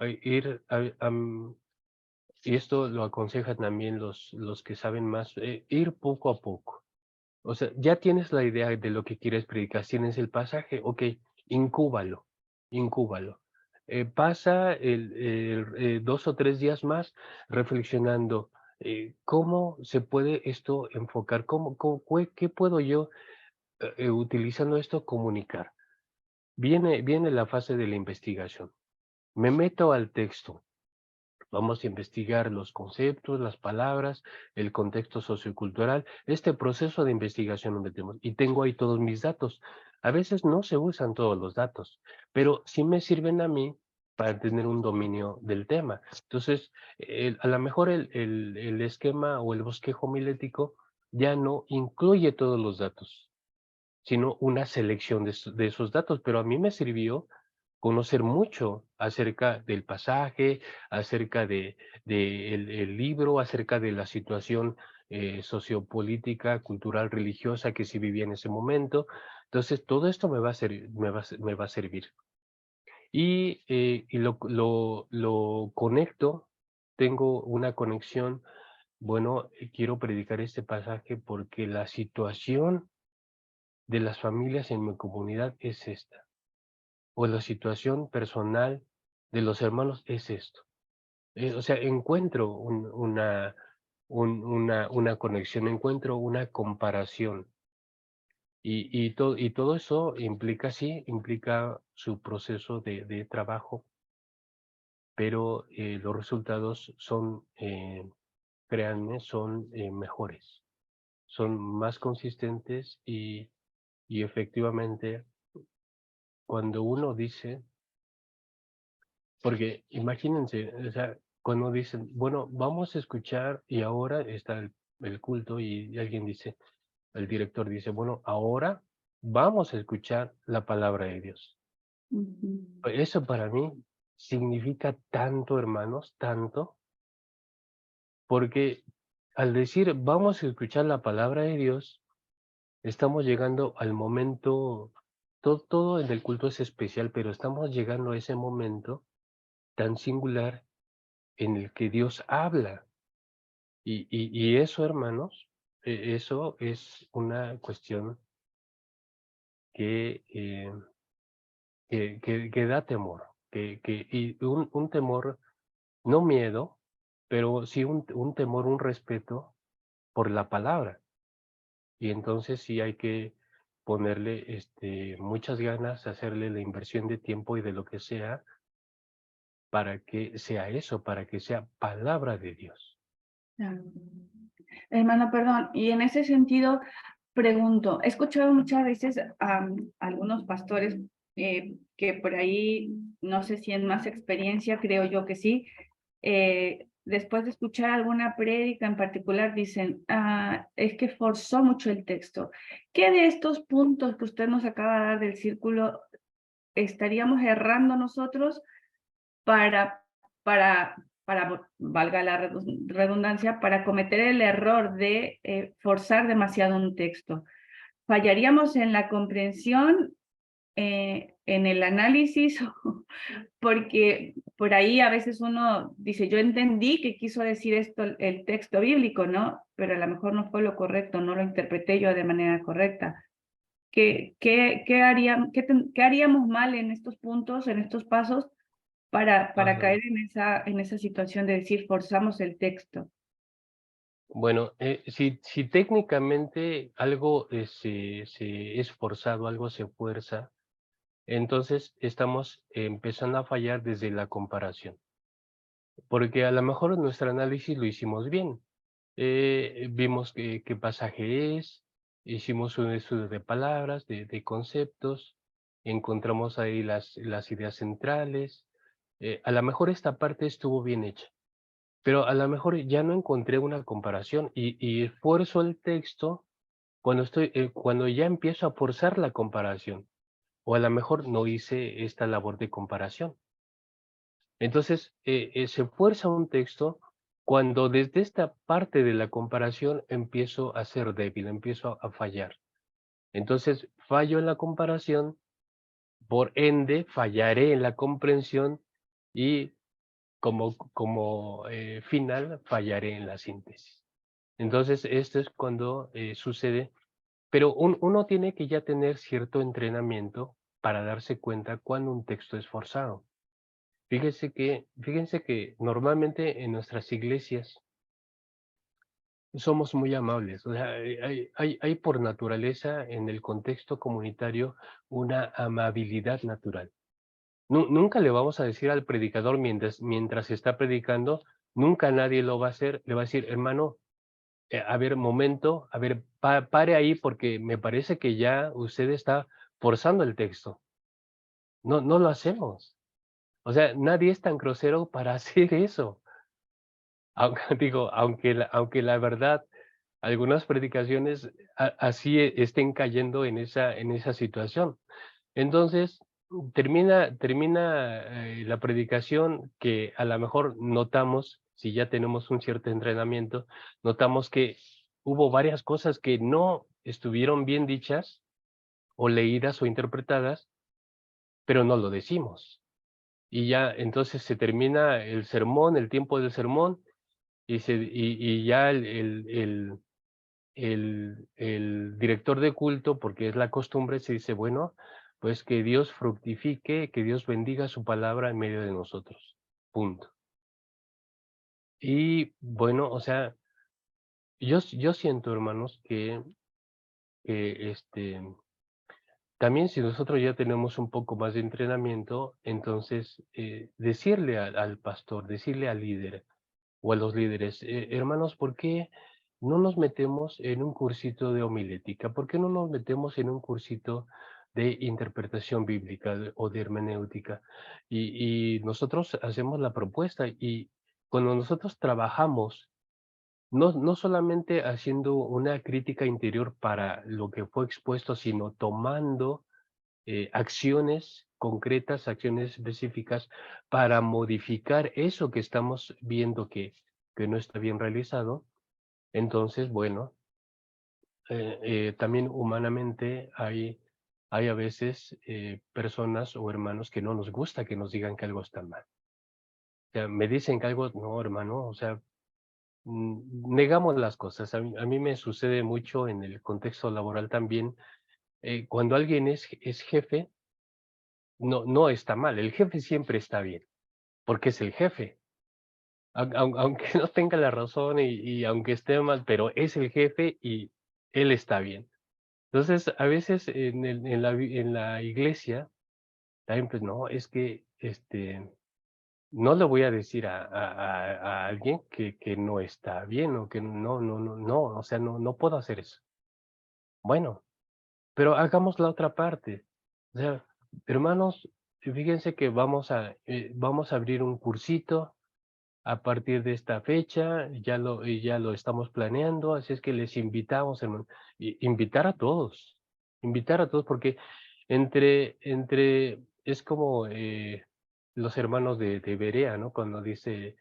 y esto lo aconsejan también los que saben más, ir poco a poco. O sea, ya tienes la idea de lo que quieres predicar, tienes el pasaje, ok, incúbalo, incúbalo. Pasa 2 o 3 días más reflexionando, ¿cómo se puede esto enfocar? ¿Qué puedo yo, utilizando esto, comunicar? Viene la fase de la investigación. Me meto al texto. Vamos a investigar los conceptos, las palabras, el contexto sociocultural. Este proceso de investigación lo metemos y tengo ahí todos mis datos. A veces no se usan todos los datos, pero sí me sirven a mí para tener un dominio del tema. Entonces, a lo mejor el esquema o el bosquejo homilético ya no incluye todos los datos, sino una selección de esos datos, pero a mí me sirvió conocer mucho acerca del pasaje, acerca de el libro, acerca de la situación sociopolítica, cultural, religiosa que se vivía en ese momento. Entonces, todo esto me va a servir, me va a servir. Y lo conecto, tengo una conexión, bueno, quiero predicar este pasaje porque la situación de las familias en mi comunidad es esta, o la situación personal de los hermanos es esto. O sea, encuentro una conexión, encuentro una comparación. Y todo eso implica, sí, implica su proceso de trabajo, pero los resultados son, créanme, son mejores, son más consistentes y efectivamente cuando uno dice, porque imagínense, o sea, cuando dicen, bueno, vamos a escuchar y ahora está el culto y alguien dice, el director dice, bueno, ahora vamos a escuchar la palabra de Dios. Ujú. Eso para mí significa tanto, hermanos, tanto, porque al decir vamos a escuchar la palabra de Dios, estamos llegando al momento, todo en el culto es especial, pero estamos llegando a ese momento tan singular en el que Dios habla. Y eso, hermanos, eso es una cuestión que, que da temor, y un temor, no miedo, pero sí un temor, un respeto por la palabra. Y entonces sí hay que ponerle muchas ganas, hacerle la inversión de tiempo y de lo que sea para que sea eso, para que sea palabra de Dios. Claro. Hermano, perdón, y en ese sentido pregunto, he escuchado muchas veces a algunos pastores que por ahí, no sé si en más experiencia, creo yo que sí, después de escuchar alguna prédica en particular, dicen, es que forzó mucho el texto. ¿Qué de estos puntos que usted nos acaba de dar del círculo estaríamos errando nosotros para, valga la redundancia, para cometer el error de forzar demasiado un texto? ¿Fallaríamos en la comprensión, en el análisis? Porque por ahí a veces uno dice, yo entendí que quiso decir esto el texto bíblico, ¿no? Pero a lo mejor no fue lo correcto, no lo interpreté yo de manera correcta. ¿Qué haríamos mal en estos puntos, en estos pasos, para Ajá. caer en esa situación de decir forzamos el texto? Bueno, si técnicamente algo se es forzado, algo se fuerza, entonces estamos empezando a fallar desde la comparación, porque a lo mejor nuestro análisis lo hicimos bien. Vimos qué pasaje es, hicimos un estudio de palabras, de conceptos, encontramos ahí las ideas centrales. A lo mejor esta parte estuvo bien hecha, pero a lo mejor ya no encontré una comparación y esfuerzo el texto cuando ya empiezo a forzar la comparación, o a lo mejor no hice esta labor de comparación. Entonces, se fuerza un texto cuando desde esta parte de la comparación empiezo a ser débil, empiezo a fallar. Entonces, fallo en la comparación, por ende, fallaré en la comprensión y como final, fallaré en la síntesis. Entonces, esto es cuando sucede, pero uno tiene que ya tener cierto entrenamiento para darse cuenta cuando un texto es forzado. Fíjense que normalmente en nuestras iglesias somos muy amables, o sea, hay por naturaleza en el contexto comunitario una amabilidad natural. Nunca le vamos a decir al predicador mientras está predicando, nunca nadie lo va a hacer, le va a decir, hermano, a ver, momento, a ver, pare ahí porque me parece que ya usted está forzando el texto. No, no lo hacemos. O sea, nadie es tan grosero para hacer eso. Aunque digo, aunque la verdad, algunas predicaciones así estén cayendo en esa situación. Entonces, termina la predicación que a lo mejor notamos, si ya tenemos un cierto entrenamiento, notamos que hubo varias cosas que no estuvieron bien dichas, o leídas o interpretadas, pero no lo decimos. Y ya entonces se termina el sermón, el tiempo del sermón, y ya el director de culto, porque es la costumbre, se dice, bueno, pues que Dios fructifique, que Dios bendiga su palabra en medio de nosotros. Punto. Y bueno, o sea, yo siento, hermanos, que también si nosotros ya tenemos un poco más de entrenamiento, entonces decirle al pastor, decirle al líder, o a los líderes, hermanos, ¿por qué no nos metemos en un cursito de homilética? ¿Por qué no nos metemos en un cursito de interpretación bíblica o de hermenéutica? Y nosotros hacemos la propuesta y cuando nosotros trabajamos, no solamente haciendo una crítica interior para lo que fue expuesto, sino tomando acciones concretas, acciones específicas para modificar eso que estamos viendo que no está bien realizado. Entonces, bueno, también humanamente hay a veces personas o hermanos que no nos gusta que nos digan que algo está mal. O sea, me dicen que algo, no, hermano, o sea, negamos las cosas. A mí me sucede mucho en el contexto laboral también. Cuando alguien es jefe, no está mal, el jefe siempre está bien, porque es el jefe. Aunque no tenga la razón y aunque esté mal, pero es el jefe y él está bien. Entonces, a veces en la iglesia, también, pues no, es que No le voy a decir a alguien que no está bien o que no, o sea, no puedo hacer eso. Bueno, pero hagamos la otra parte. O sea, hermanos, fíjense que vamos a abrir un cursito a partir de esta fecha, ya lo estamos planeando, así es que les invitamos, hermano, invitar a todos, porque es como los hermanos de Berea, ¿no? Cuando dice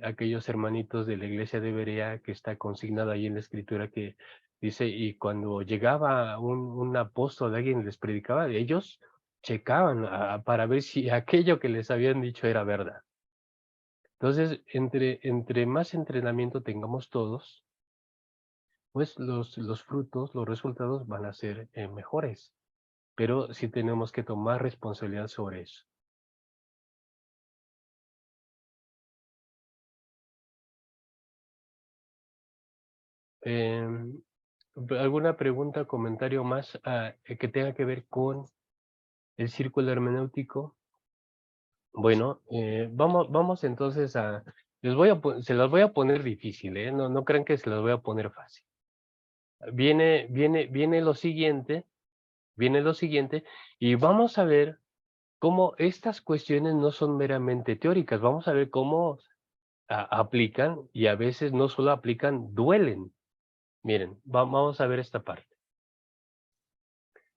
aquellos hermanitos de la iglesia de Berea, que está consignado ahí en la escritura, que dice, y cuando llegaba un apóstol, alguien les predicaba, ellos checaban para ver si aquello que les habían dicho era verdad. Entonces, entre más entrenamiento tengamos todos, pues los frutos, los resultados van a ser mejores, pero sí tenemos que tomar responsabilidad sobre eso. Em, ¿Alguna pregunta, comentario más que tenga que ver con el círculo hermenéutico? Bueno, vamos entonces se las voy a poner difícil, ¿eh? No crean que se las voy a poner fácil. Viene lo siguiente, y vamos a ver cómo estas cuestiones no son meramente teóricas, vamos a ver cómo aplican y a veces no solo aplican, duelen. Miren, vamos a ver esta parte.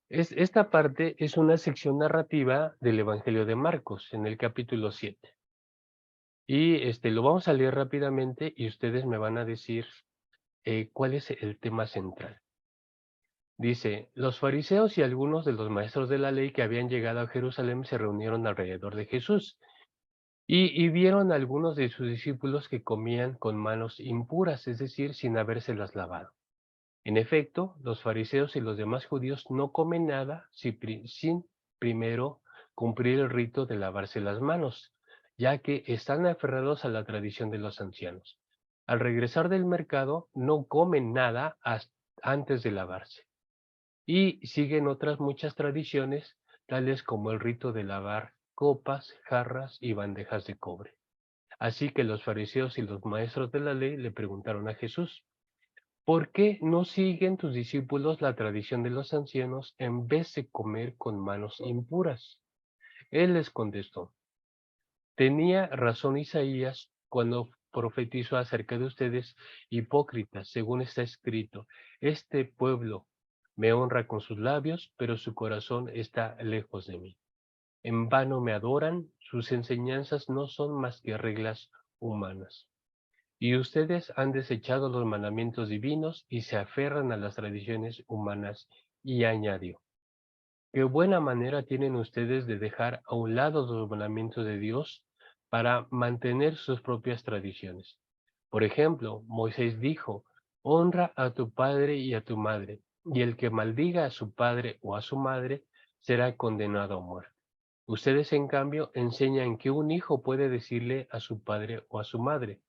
Esta parte es una sección narrativa del Evangelio de Marcos, en el capítulo 7. Y lo vamos a leer rápidamente y ustedes me van a decir cuál es el tema central. Dice, los fariseos y algunos de los maestros de la ley que habían llegado a Jerusalén se reunieron alrededor de Jesús y vieron a algunos de sus discípulos que comían con manos impuras, es decir, sin habérselas lavado. En efecto, los fariseos y los demás judíos no comen nada sin primero cumplir el rito de lavarse las manos, ya que están aferrados a la tradición de los ancianos. Al regresar del mercado, no comen nada antes de lavarse. Y siguen otras muchas tradiciones, tales como el rito de lavar copas, jarras y bandejas de cobre. Así que los fariseos y los maestros de la ley le preguntaron a Jesús, ¿por qué no siguen tus discípulos la tradición de los ancianos en vez de comer con manos impuras? Él les contestó, tenía razón Isaías cuando profetizó acerca de ustedes, hipócritas, según está escrito, este pueblo me honra con sus labios, pero su corazón está lejos de mí. En vano me adoran, sus enseñanzas no son más que reglas humanas. Y ustedes han desechado los mandamientos divinos y se aferran a las tradiciones humanas. Y añadió, qué buena manera tienen ustedes de dejar a un lado los mandamientos de Dios para mantener sus propias tradiciones. Por ejemplo, Moisés dijo, honra a tu padre y a tu madre, y el que maldiga a su padre o a su madre será condenado a muerte. Ustedes, en cambio, enseñan que un hijo puede decirle a su padre o a su madre,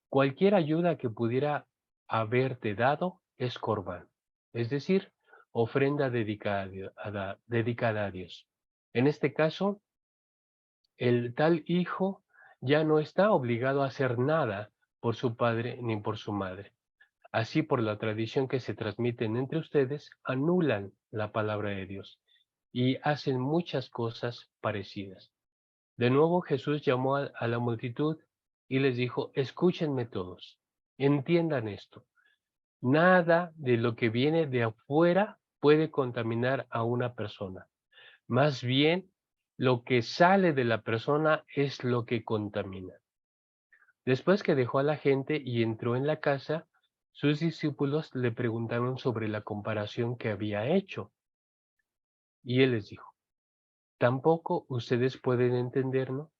cualquier ayuda que pudiera haberte dado es corbán, es decir, ofrenda dedicada a Dios. En este caso, el tal hijo ya no está obligado a hacer nada por su padre ni por su madre. Así, por la tradición que se transmiten entre ustedes, anulan la palabra de Dios y hacen muchas cosas parecidas. De nuevo Jesús llamó a la multitud y les dijo, escúchenme todos, entiendan esto. Nada de lo que viene de afuera puede contaminar a una persona. Más bien, lo que sale de la persona es lo que contamina. Después que dejó a la gente y entró en la casa, sus discípulos le preguntaron sobre la comparación que había hecho. Y él les dijo, ¿tampoco ustedes pueden entenderlo?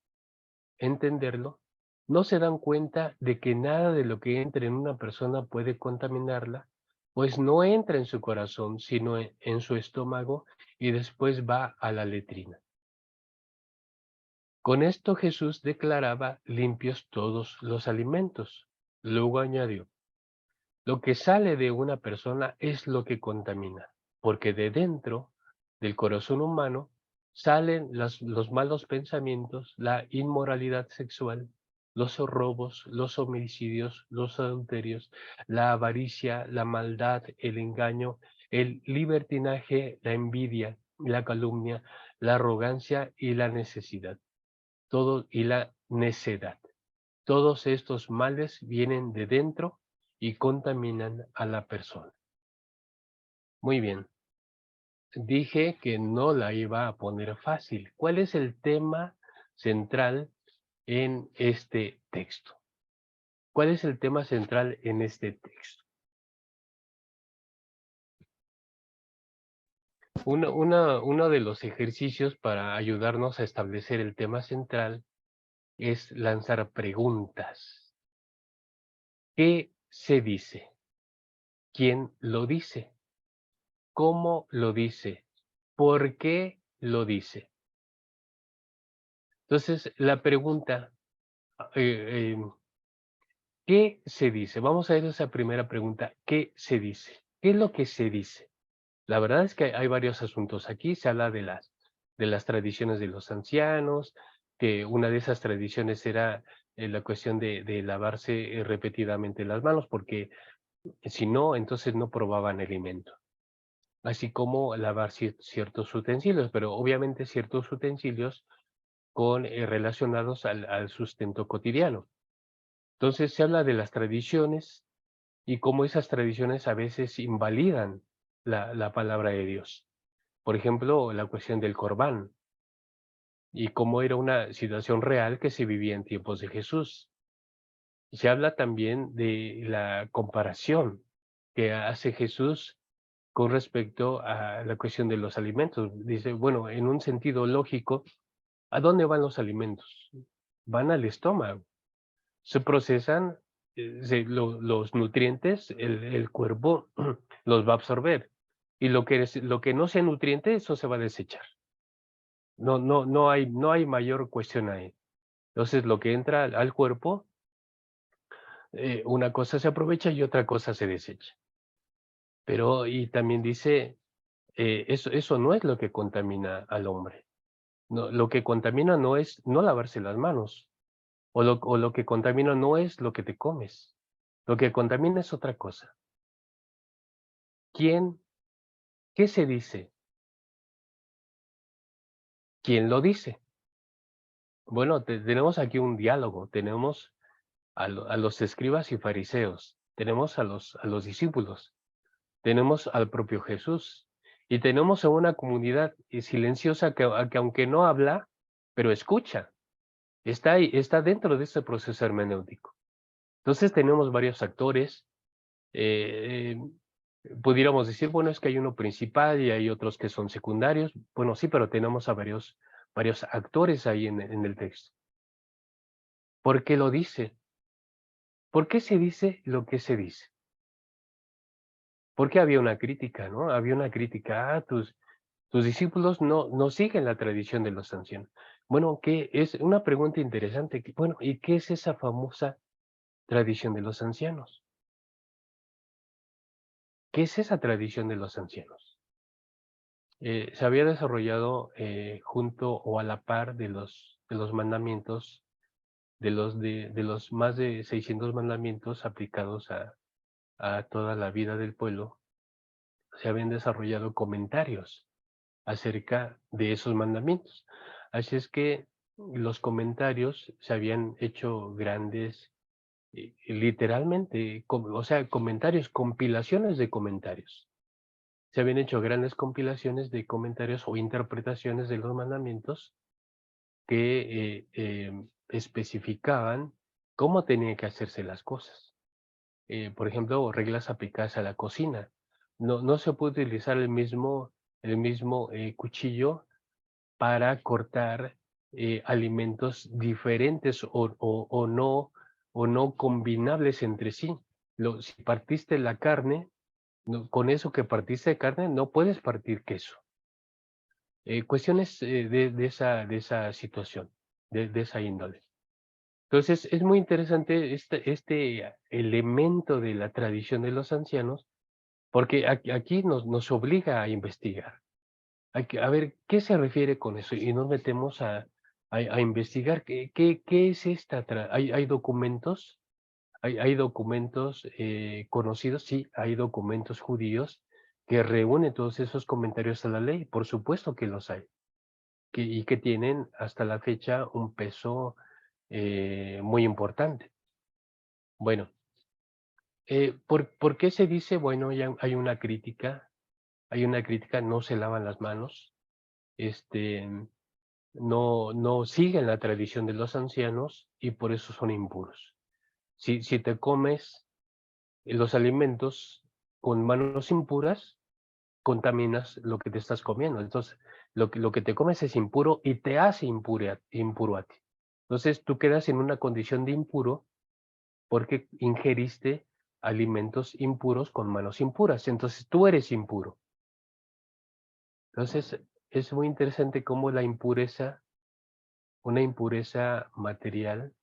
¿No se dan cuenta de que nada de lo que entra en una persona puede contaminarla? Pues no entra en su corazón, sino en su estómago y después va a la letrina. Con esto Jesús declaraba limpios todos los alimentos. Luego añadió, lo que sale de una persona es lo que contamina, porque de dentro del corazón humano salen los malos pensamientos, la inmoralidad sexual, los robos, los homicidios, los adulterios, la avaricia, la maldad, el engaño, el libertinaje, la envidia, la calumnia, la arrogancia y la necesidad. Y la necedad. Todos estos males vienen de dentro y contaminan a la persona. Muy bien. Dije que no la iba a poner fácil. ¿Cuál es el tema central en este texto? ¿Cuál es el tema central en este texto? Uno de los ejercicios para ayudarnos a establecer el tema central es lanzar preguntas. ¿Qué se dice? ¿Quién lo dice? ¿Cómo lo dice? ¿Por qué lo dice? Entonces, la pregunta, ¿qué se dice? Vamos a ver esa primera pregunta. ¿Qué se dice? ¿Qué es lo que se dice? La verdad es que hay varios asuntos aquí. Se habla de las tradiciones de los ancianos, que una de esas tradiciones era la cuestión de lavarse repetidamente las manos, porque si no, entonces no probaban alimento. Así como lavar ciertos utensilios, pero obviamente ciertos utensilios relacionados al sustento cotidiano. Entonces se habla de las tradiciones y cómo esas tradiciones a veces invalidan la palabra de Dios. Por ejemplo, la cuestión del Corbán y cómo era una situación real que se vivía en tiempos de Jesús. Se habla también de la comparación que hace Jesús con respecto a la cuestión de los alimentos. Dice, bueno, en un sentido lógico, ¿a dónde van los alimentos? Van al estómago. Se procesan los nutrientes, el cuerpo los va a absorber. Y lo que no sea nutriente, eso se va a desechar. No hay mayor cuestión ahí. Entonces, lo que entra al cuerpo, una cosa se aprovecha y otra cosa se desecha. Pero, y también dice, eso no es lo que contamina al hombre. No, lo que contamina no es no lavarse las manos, o lo que contamina no es lo que te comes. Lo que contamina es otra cosa. ¿Quién? ¿Qué se dice? ¿Quién lo dice? Bueno, tenemos aquí un diálogo. Tenemos a los escribas y fariseos. Tenemos a los discípulos. Tenemos al propio Jesús. Y tenemos a una comunidad silenciosa que aunque no habla, pero escucha. Está ahí, está dentro de este proceso hermenéutico. Entonces tenemos varios actores. eh, Pudiéramos decir, bueno, es que hay uno principal y hay otros que son secundarios. Bueno, sí, pero tenemos a varios actores ahí en el texto. ¿Por qué lo dice? ¿Por qué se dice lo que se dice? Porque había una crítica, ¿no? Había una crítica. Tus discípulos no siguen la tradición de los ancianos. Bueno, ¿qué es? Una pregunta interesante. Bueno, ¿y qué es esa famosa tradición de los ancianos? ¿Qué es esa tradición de los ancianos? Se había desarrollado junto o a la par de los mandamientos, de los más de 600 mandamientos aplicados a toda la vida del pueblo. Se habían desarrollado comentarios acerca de esos mandamientos. Así es que los comentarios se habían hecho grandes, literalmente, o sea, comentarios, compilaciones de comentarios. Se habían hecho grandes compilaciones de comentarios o interpretaciones de los mandamientos que especificaban cómo tenían que hacerse las cosas. Por ejemplo, reglas aplicadas a la cocina. No se puede utilizar el mismo cuchillo para cortar alimentos diferentes o no combinables entre sí. Si partiste la carne, con eso que partiste de carne, no puedes partir queso. Cuestiones de esa situación, de esa índole. Entonces, es muy interesante este elemento de la tradición de los ancianos, porque aquí nos obliga a investigar. Hay que, a ver, ¿qué se refiere con eso? Y nos metemos a investigar qué es esta. Hay documentos, hay documentos conocidos, sí, hay documentos judíos que reúnen todos esos comentarios a la ley. Por supuesto que los hay. Y que tienen hasta la fecha un peso muy importante. Bueno, ¿por qué se dice, bueno, ya hay una crítica, no se lavan las manos, no siguen la tradición de los ancianos y por eso son impuros? Si te comes los alimentos con manos impuras, contaminas lo que te estás comiendo. Entonces, lo que te comes es impuro y te hace impuro a ti. Entonces, tú quedas en una condición de impuro porque ingeriste alimentos impuros con manos impuras. Entonces, tú eres impuro. Entonces, es muy interesante cómo la impureza, una impureza material,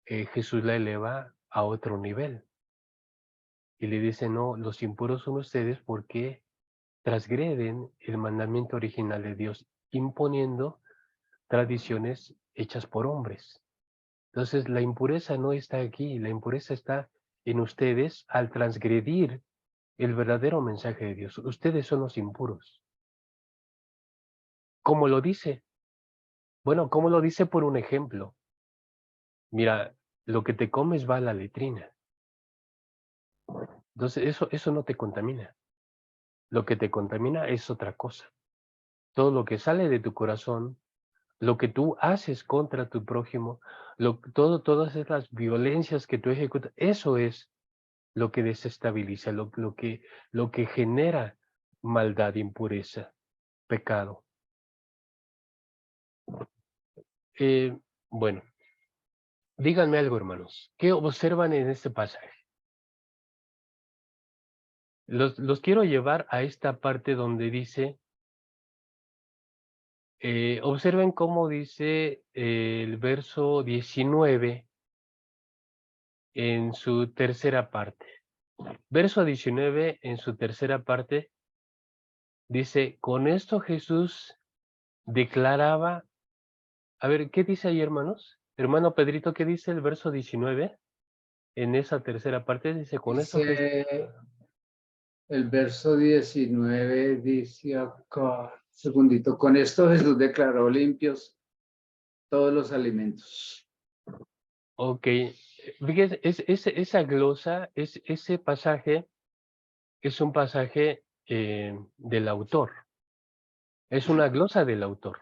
Jesús la eleva a otro nivel. Y le dice, no, los impuros son ustedes porque transgreden el mandamiento original de Dios, imponiendo tradiciones hechas por hombres. Entonces, la impureza no está aquí, la impureza está en ustedes al transgredir el verdadero mensaje de Dios. Ustedes son los impuros. ¿Cómo lo dice? Bueno, ¿cómo lo dice? Por un ejemplo. Mira, lo que te comes va a la letrina. Entonces, eso no te contamina. Lo que te contamina es otra cosa. Todo lo que sale de tu corazón, lo que tú haces contra tu prójimo, todas esas violencias que tú ejecutas, eso es lo que desestabiliza, lo que genera maldad, impureza, pecado. Bueno, díganme algo, hermanos. ¿Qué observan en este pasaje? Los quiero llevar a esta parte donde dice, observen cómo dice el verso 19 en su tercera parte. Verso 19 en su tercera parte dice, con esto Jesús declaraba, a ver, ¿qué dice ahí, hermanos? Hermano Pedrito, ¿qué dice el verso 19? En esa tercera parte dice, con esto Jesús... Dice el verso 19, dice acá, segundito, con esto Jesús declaró limpios todos los alimentos. Ok, fíjese, esa glosa, ese pasaje es un pasaje del autor, es una glosa del autor.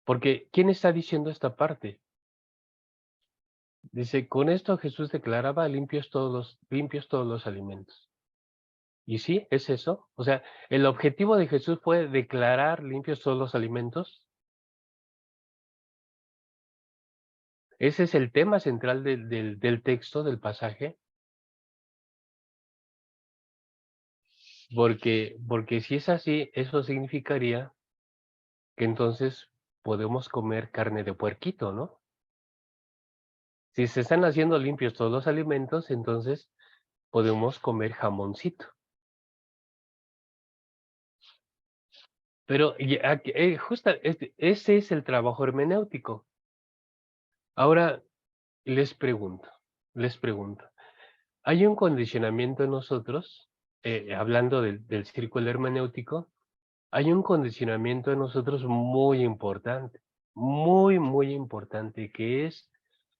Porque, ¿quién está diciendo esta parte? Dice, con esto Jesús declaraba limpios todos los alimentos. Y sí, es eso. O sea, el objetivo de Jesús fue declarar limpios todos los alimentos. Ese es el tema central del texto, del pasaje. Porque si es así, eso significaría que entonces podemos comer carne de puerquito, ¿no? Si se están haciendo limpios todos los alimentos, entonces podemos comer jamoncito. Pero justo ese es el trabajo hermenéutico. Ahora les pregunto, ¿hay un condicionamiento en nosotros, hablando del círculo hermenéutico, hay un condicionamiento en nosotros muy importante, muy importante, que es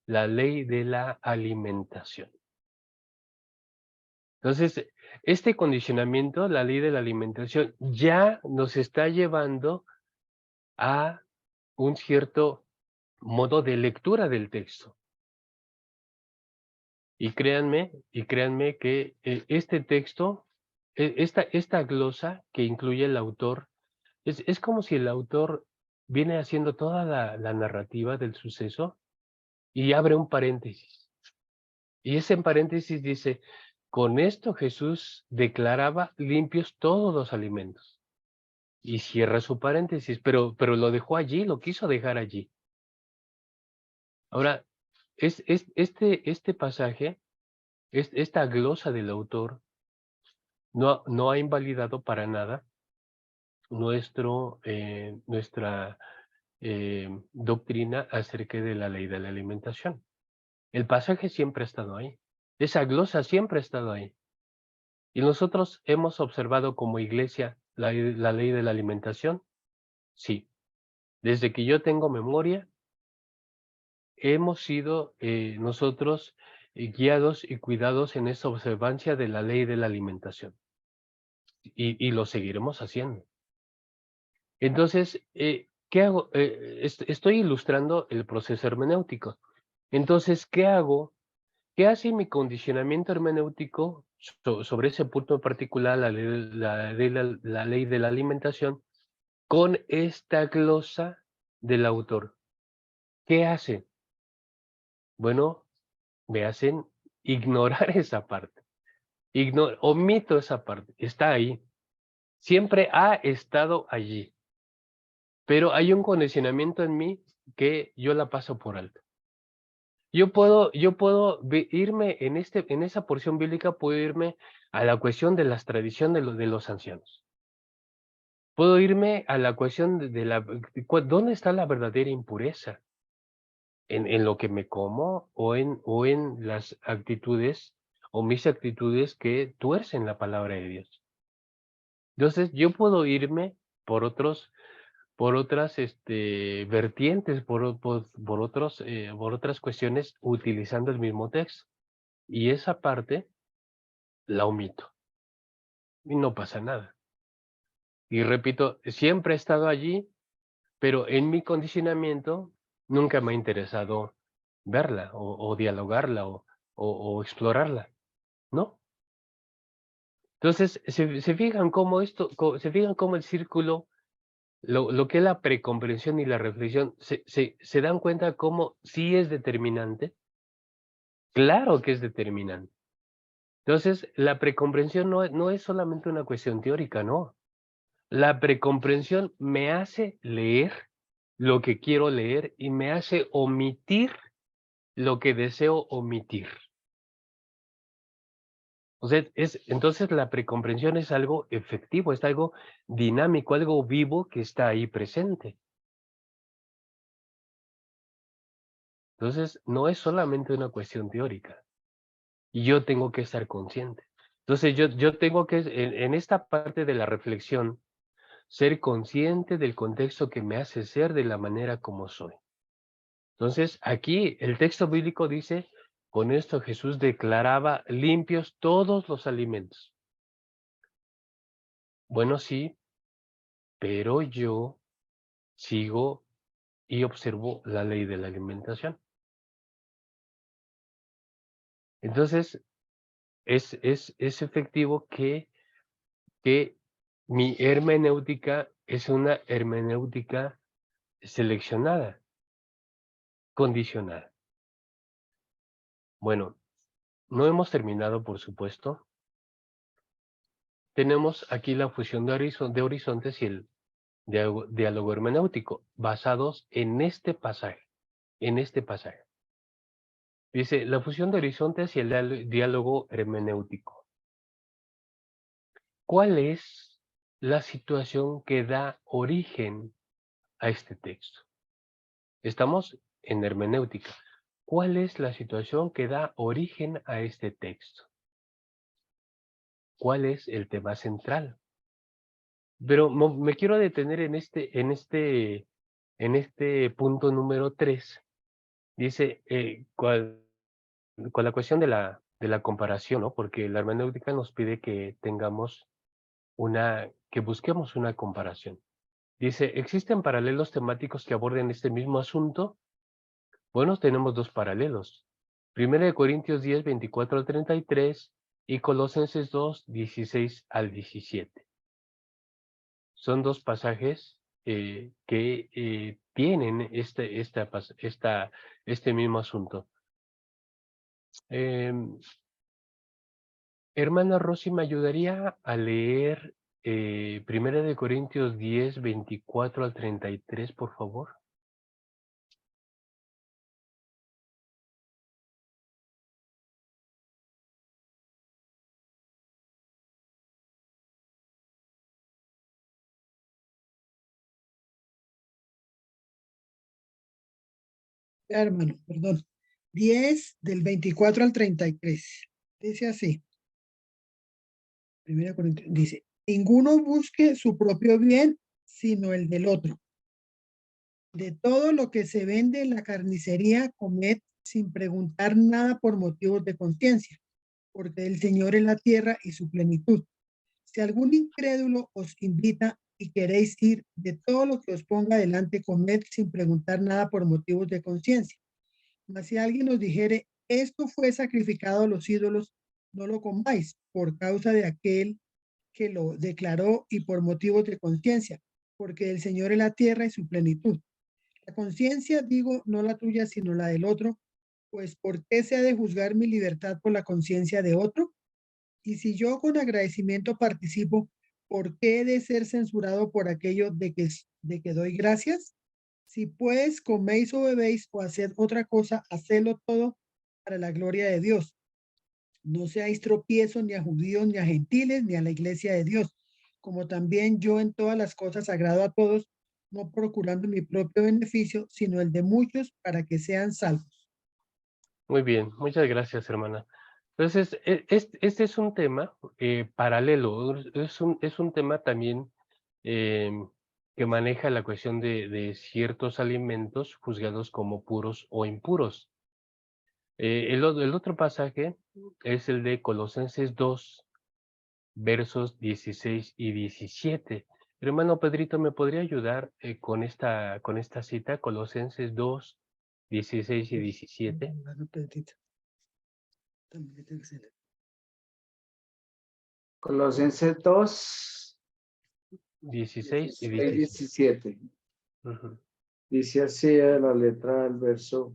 la ley de la alimentación? Entonces, este condicionamiento, la ley de la alimentación, ya nos está llevando a un cierto modo de lectura del texto. Y créanme que este texto, esta glosa que incluye el autor, es como si el autor viene haciendo toda la narrativa del suceso y abre un paréntesis. Y ese paréntesis dice, con esto Jesús declaraba limpios todos los alimentos. Y cierra su paréntesis, pero lo dejó allí, lo quiso dejar allí. Ahora, este pasaje, esta glosa del autor, no ha invalidado para nada nuestra doctrina acerca de la ley de la alimentación. El pasaje siempre ha estado ahí. Esa glosa siempre ha estado ahí. Y nosotros hemos observado como iglesia la ley de la alimentación. Sí. Desde que yo tengo memoria, hemos sido nosotros guiados y cuidados en esa observancia de la ley de la alimentación. Y lo seguiremos haciendo. Entonces, ¿qué hago? Estoy ilustrando el proceso hermenéutico. Entonces, ¿qué hago? ¿Qué hace mi condicionamiento hermenéutico sobre ese punto en particular, la ley de la alimentación, con esta glosa del autor? ¿Qué hace? Bueno, me hacen ignorar esa parte. Omito esa parte. Está ahí. Siempre ha estado allí. Pero hay un condicionamiento en mí que yo la paso por alto. Yo puedo irme en esa porción bíblica, puedo irme a la cuestión de las tradiciones de los ancianos. Puedo irme a la cuestión ¿dónde está la verdadera impureza? ¿En lo que me como o en las actitudes o mis actitudes que tuercen la palabra de Dios? Entonces, yo puedo irme por otras vertientes, por otras cuestiones utilizando el mismo texto. Y esa parte la omito y no pasa nada. Y repito, siempre he estado allí, pero en mi condicionamiento nunca me ha interesado verla o dialogarla o explorarla, ¿no? Entonces, se fijan cómo se fijan cómo el círculo, lo que es la precomprensión y la reflexión, se dan cuenta cómo sí es determinante. Claro que es determinante. Entonces, la precomprensión no es solamente una cuestión teórica, no. La precomprensión me hace leer lo que quiero leer y me hace omitir lo que deseo omitir. O sea, entonces la precomprensión es algo efectivo, es algo dinámico, algo vivo que está ahí presente. Entonces, no es solamente una cuestión teórica. Y yo tengo que estar consciente. Entonces, yo tengo que, en esta parte de la reflexión, ser consciente del contexto que me hace ser de la manera como soy. Entonces, aquí el texto bíblico dice, con esto Jesús declaraba limpios todos los alimentos. Bueno, sí, pero yo sigo y observo la ley de la alimentación. Entonces, es efectivo que mi hermenéutica es una hermenéutica seleccionada, condicionada. Bueno, no hemos terminado, por supuesto. Tenemos aquí la fusión de horizontes y el diálogo hermenéutico, basados en este pasaje, Dice, la fusión de horizontes y el diálogo hermenéutico. ¿Cuál es la situación que da origen a este texto? Estamos en hermenéutica. ¿Cuál es la situación que da origen a este texto? ¿Cuál es el tema central? Pero me quiero detener en este punto número 3. Dice, con la cuestión de la comparación, ¿no? Porque la hermenéutica nos pide que que busquemos una comparación. Dice, ¿existen paralelos temáticos que aborden este mismo asunto? Bueno, tenemos dos paralelos. 1 Corintios 10, 24 al 33 y Colosenses 2, 16 al 17. Son dos pasajes que tienen este mismo asunto. Hermana Rosy, ¿me ayudaría a leer 1 Corintios 10, 24 al 33, por favor? Ya, hermano, perdón. 10 del 24 al 33. Dice así. Primera Corintios, dice, ninguno busque su propio bien, sino el del otro. De todo lo que se vende en la carnicería, comed sin preguntar nada por motivos de conciencia, porque el Señor es la tierra y su plenitud. Si algún incrédulo os invita y queréis ir, de todo lo que os ponga delante, comed sin preguntar nada por motivos de conciencia. Mas si alguien os dijere, esto fue sacrificado a los ídolos, no lo comáis por causa de aquel que lo declaró y por motivos de conciencia, porque el Señor es la tierra y su plenitud. La conciencia, digo, no la tuya, sino la del otro, pues ¿por qué se ha de juzgar mi libertad por la conciencia de otro? Y si yo con agradecimiento participo, ¿por qué he de ser censurado por aquello de que doy gracias? Si pues coméis o bebéis o haced otra cosa, hacedlo todo para la gloria de Dios. No seáis tropiezo ni a judíos, ni a gentiles, ni a la iglesia de Dios, como también yo en todas las cosas agrado a todos, no procurando mi propio beneficio, sino el de muchos para que sean salvos. Muy bien, muchas gracias, hermana. Entonces, este es un tema paralelo, es un tema también que maneja la cuestión de ciertos alimentos juzgados como puros o impuros. El otro pasaje es el de Colosenses 2, versos 16 y 17. Hermano Pedrito, ¿me podría ayudar con esta cita? Colosenses 2, 16 y 17. Colosenses 2, 16 y 16, 17. 17. Ujú. Dice así la letra del verso.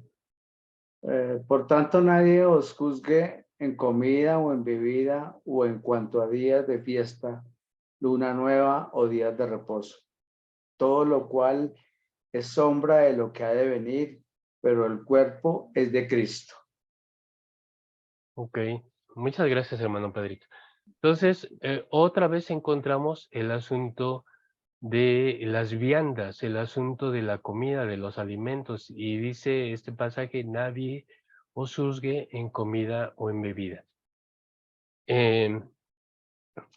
Por tanto, nadie os juzgue en comida o en bebida o en cuanto a días de fiesta, luna nueva o días de reposo. Todo lo cual es sombra de lo que ha de venir, pero el cuerpo es de Cristo. Ok, muchas gracias, hermano Pedrito. Entonces, otra vez encontramos el asunto de las viandas, el asunto de la comida, de los alimentos, y dice este pasaje, nadie os juzgue en comida o en bebida.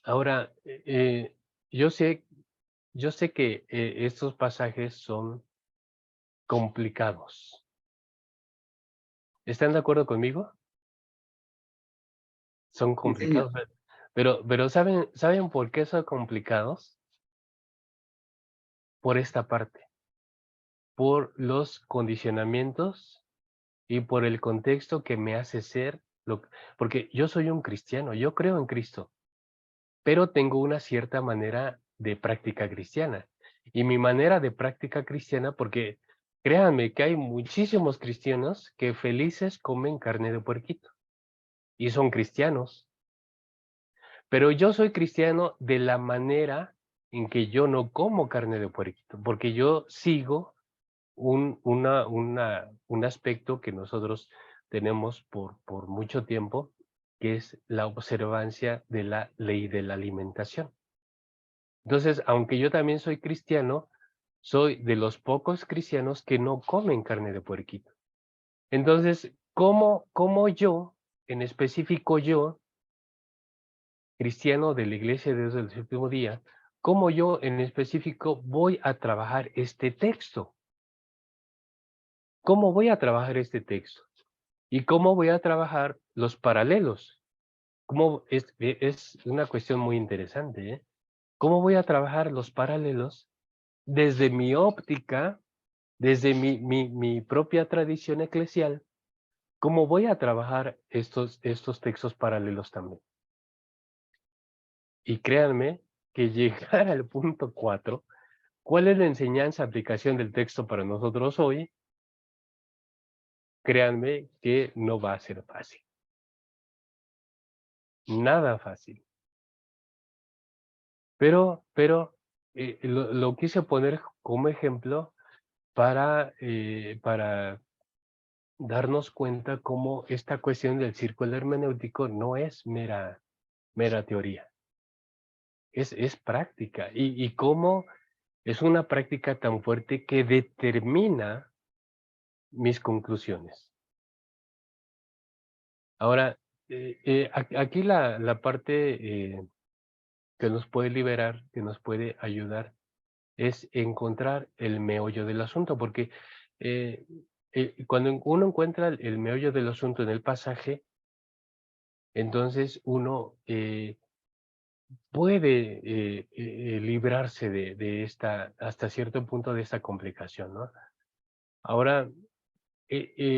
Ahora, yo sé que estos pasajes son complicados. ¿Están de acuerdo conmigo? Son Sí, señor. complicados, pero ¿saben por qué son complicados? Por esta parte, por los condicionamientos y por el contexto que me hace ser porque yo soy un cristiano, yo creo en Cristo, pero tengo una cierta manera de práctica cristiana. Y mi manera de práctica cristiana, porque créanme que hay muchísimos cristianos que felices comen carne de puerquito y son cristianos, pero yo soy cristiano de la manera en que yo no como carne de puerquito, porque yo sigo un aspecto que nosotros tenemos por mucho tiempo, que es la observancia de la ley de la alimentación. Entonces, aunque yo también soy cristiano, soy de los pocos cristianos que no comen carne de puerquito. Entonces, ¿cómo yo, en específico yo, cristiano de la Iglesia de Dios del Séptimo Día, cómo yo en específico voy a trabajar este texto? ¿Cómo voy a trabajar este texto? ¿Y cómo voy a trabajar los paralelos? ¿Cómo es una cuestión muy interesante, ¿eh? ¿Cómo voy a trabajar los paralelos desde mi óptica, desde mi propia tradición eclesial? ¿Cómo voy a trabajar estos textos paralelos también? Y créanme que llegar al punto 4, ¿cuál es la enseñanza, aplicación del texto para nosotros hoy? Créanme que no va a ser fácil. Nada fácil. Pero lo quise poner como ejemplo para darnos cuenta cómo esta cuestión del círculo hermenéutico no es mera teoría, es práctica. Y cómo es una práctica tan fuerte que determina mis conclusiones. Ahora, aquí la parte que nos puede liberar, que nos puede ayudar, es encontrar el meollo del asunto, porque eh, cuando uno encuentra el meollo del asunto en el pasaje, entonces uno puede librarse de esta, hasta cierto punto, de esta complicación, ¿no? Ahora,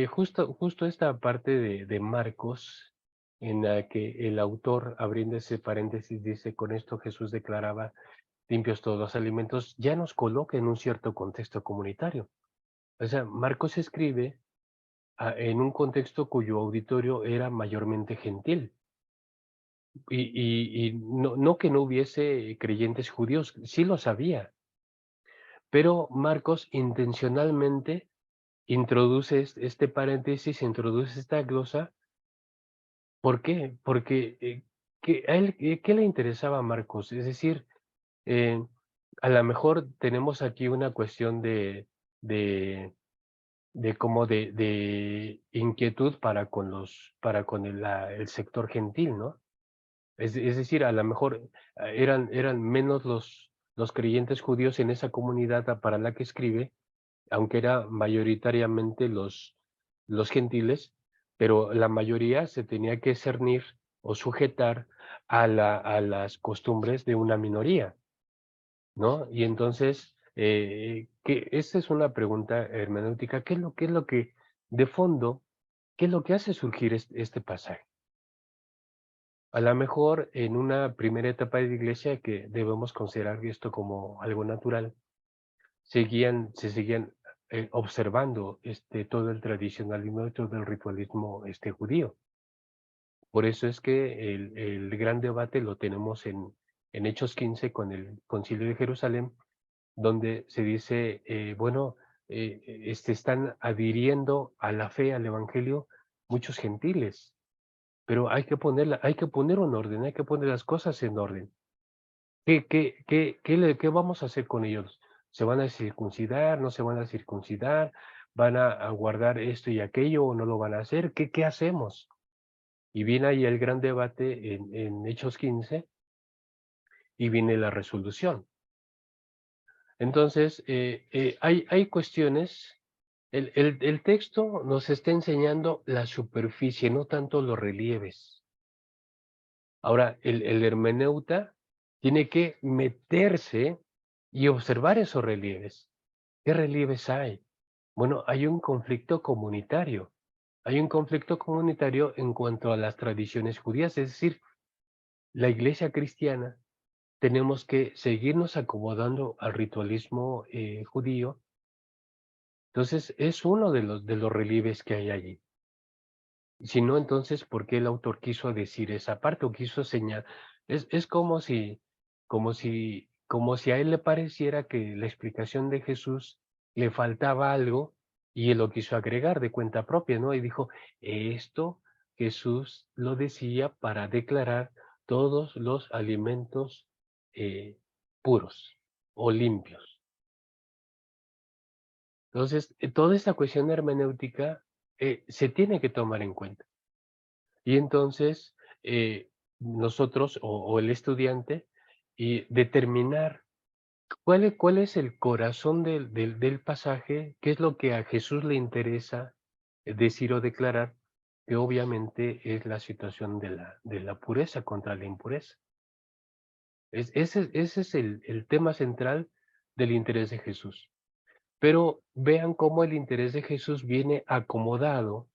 justo esta parte de Marcos, en la que el autor, abriendo ese paréntesis, dice: con esto Jesús declaraba limpios todos los alimentos, ya nos coloca en un cierto contexto comunitario. O sea, Marcos escribe en un contexto cuyo auditorio era mayormente gentil. Y no que no hubiese creyentes judíos, sí los había, pero Marcos intencionalmente introduce este paréntesis, introduce esta glosa. ¿Por qué? Porque a él, ¿qué le interesaba a Marcos? Es decir, eh, a lo mejor tenemos aquí una cuestión de, como de inquietud para con el sector gentil, ¿no? Es decir, a lo mejor eran menos los creyentes judíos en esa comunidad para la que escribe, aunque era mayoritariamente los gentiles, pero la mayoría se tenía que cernir o sujetar a las costumbres de una minoría, ¿no? Y entonces, esta es una pregunta hermenéutica: qué es lo que, de fondo, qué es lo que hace surgir este pasaje? A lo mejor en una primera etapa de la iglesia, que debemos considerar esto como algo natural, se seguían observando todo el tradicionalismo y todo el ritualismo judío. Por eso es que el gran debate lo tenemos en Hechos 15 con el Concilio de Jerusalén, donde se dice, bueno, están adhiriendo a la fe, al evangelio, muchos gentiles, pero hay que poner un orden, hay que poner las cosas en orden. ¿Qué vamos a hacer con ellos? ¿Se van a circuncidar? ¿No se van a circuncidar? ¿Van a guardar esto y aquello o no lo van a hacer? ¿Qué hacemos? Y viene ahí el gran debate en Hechos 15 y viene la resolución. Entonces, hay cuestiones. El texto nos está enseñando la superficie, no tanto los relieves. Ahora, el hermeneuta tiene que meterse y observar esos relieves. ¿Qué relieves hay? Bueno, hay un conflicto comunitario. Hay un conflicto comunitario en cuanto a las tradiciones judías, es decir, la iglesia cristiana tenemos que seguirnos acomodando al ritualismo judío. Entonces, es uno de los relieves que hay allí. Si no, entonces, ¿por qué el autor quiso decir esa parte o quiso señalar? Es como si a él le pareciera que la explicación de Jesús le faltaba algo y él lo quiso agregar de cuenta propia, ¿no? Y dijo: esto Jesús lo decía para declarar todos los alimentos puros o limpios. Entonces, toda esta cuestión hermenéutica se tiene que tomar en cuenta. Y entonces, nosotros o el estudiante, y determinar cuál es el corazón del pasaje, qué es lo que a Jesús le interesa decir o declarar, que obviamente es la situación de la pureza contra la impureza. Ese es el tema central del interés de Jesús. Pero vean cómo el interés de Jesús viene acomodado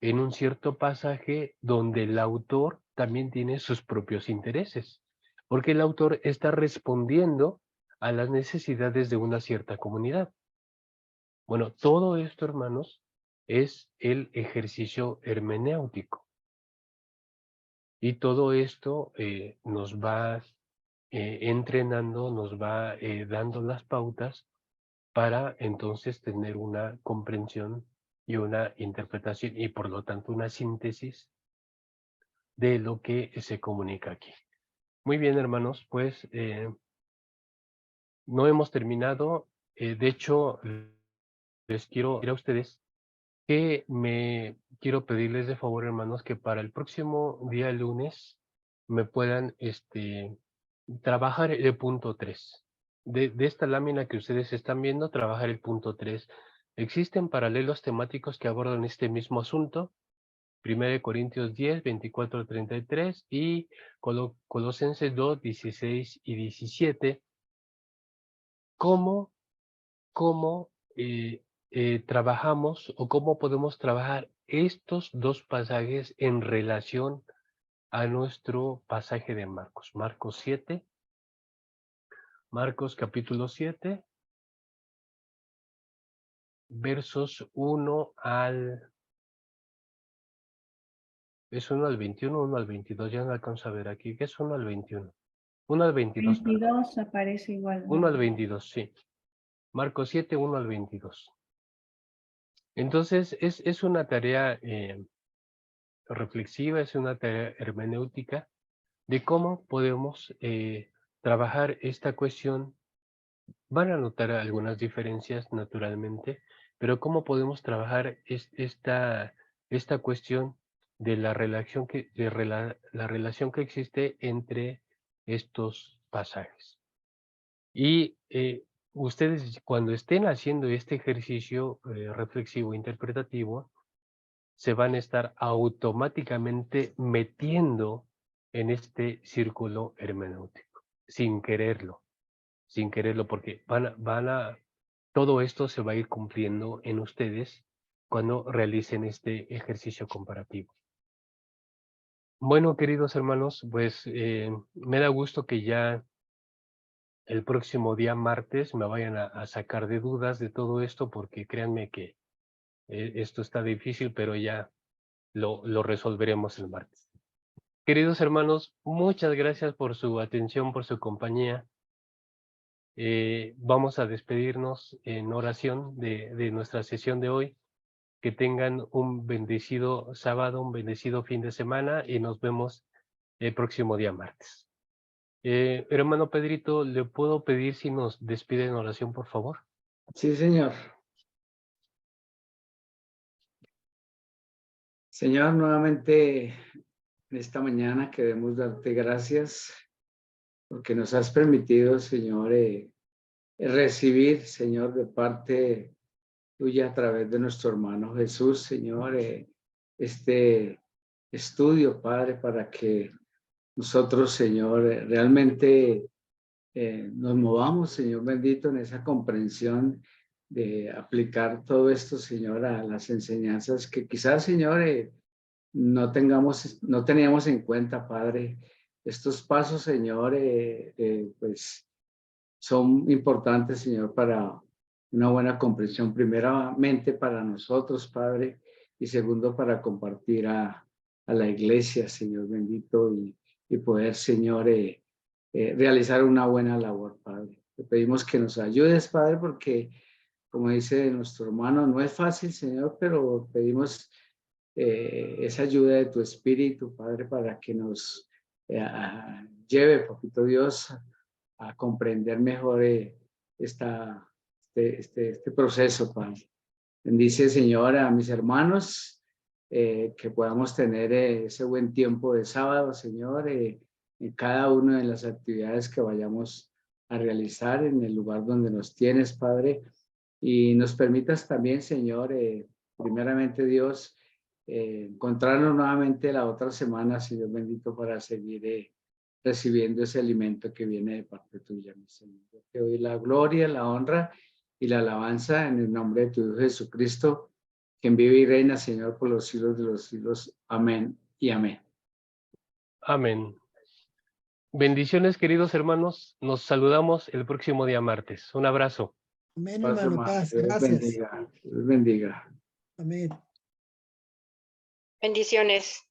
en un cierto pasaje donde el autor también tiene sus propios intereses, porque el autor está respondiendo a las necesidades de una cierta comunidad. Bueno, todo esto, hermanos, es el ejercicio hermenéutico. Y todo esto nos va entrenando, nos va dando las pautas para entonces tener una comprensión y una interpretación y por lo tanto una síntesis de lo que se comunica aquí. Muy bien, hermanos, pues no hemos terminado. De hecho, les quiero decir a ustedes que me quiero pedirles de favor, hermanos, que para el próximo día lunes me puedan trabajar el punto 3. De esta lámina que ustedes están viendo, trabajar el punto 3. Existen paralelos temáticos que abordan este mismo asunto. 1 Corintios 10, 24 al 33 y Colosenses 2, 16 y 17. ¿Cómo trabajamos o cómo podemos trabajar estos dos pasajes en relación a nuestro pasaje de Marcos? Marcos capítulo 7, versos 1 al... ¿Es 1 al 21 o 1 al 22? Ya no alcanzo a ver aquí. ¿Qué es 1 al 21? 1 al 22, perdón. 22 aparece igual. 1 al 22, sí. Marcos 7, 1 al 22. Entonces, es una tarea reflexiva, es una tarea hermenéutica de cómo podemos trabajar esta cuestión. Van a notar algunas diferencias, naturalmente, pero cómo podemos trabajar esta cuestión de la relación la relación que existe entre estos pasajes. Y ustedes, cuando estén haciendo este ejercicio reflexivo interpretativo, se van a estar automáticamente metiendo en este círculo hermenéutico, sin quererlo, porque todo esto se va a ir cumpliendo en ustedes cuando realicen este ejercicio comparativo. Bueno, queridos hermanos, pues me da gusto que ya el próximo día martes me vayan a sacar de dudas de todo esto, porque créanme que esto está difícil, pero ya lo resolveremos el martes. Queridos hermanos, muchas gracias por su atención, por su compañía. Vamos a despedirnos en oración de nuestra sesión de hoy. Que tengan un bendecido sábado, un bendecido fin de semana y nos vemos el próximo día martes. Hermano Pedrito, ¿le puedo pedir si nos despide en oración, por favor? Sí, señor. Señor, nuevamente en esta mañana queremos darte gracias porque nos has permitido, Señor, recibir, Señor, de parte tuya a través de nuestro hermano Jesús, Señor, este estudio, Padre, para que nosotros, Señor, realmente nos movamos, Señor bendito, en esa comprensión de aplicar todo esto, Señor, a las enseñanzas que quizás, Señor, no teníamos en cuenta, Padre. Estos pasos, Señor, pues son importantes, Señor, para una buena comprensión, primeramente para nosotros, Padre, y segundo, para compartir a la iglesia, Señor bendito, y poder, Señor, realizar una buena labor, Padre. Te pedimos que nos ayudes, Padre, porque, como dice nuestro hermano, no es fácil, Señor, pero pedimos esa ayuda de tu Espíritu, Padre, para que nos lleve, Papito Dios, a comprender mejor este proceso, Padre. Bendice, Señor, a mis hermanos, que podamos tener ese buen tiempo de sábado, Señor, en cada una de las actividades que vayamos a realizar en el lugar donde nos tienes, Padre, y nos permitas también, Señor, primeramente Dios, encontrarnos nuevamente la otra semana, Señor bendito, para seguir recibiendo ese alimento que viene de parte tuya, mi Señor. Yo te doy la gloria, la honra y la alabanza en el nombre de tu Hijo Jesucristo, quien vive y reina, Señor, por los siglos de los siglos. Amén y amén. Amén. Bendiciones, queridos hermanos. Nos saludamos el próximo día martes. Un abrazo. Amén, hermano. Paz. Dios Gracias. bendiga. Dios bendiga. Amén. Bendiciones.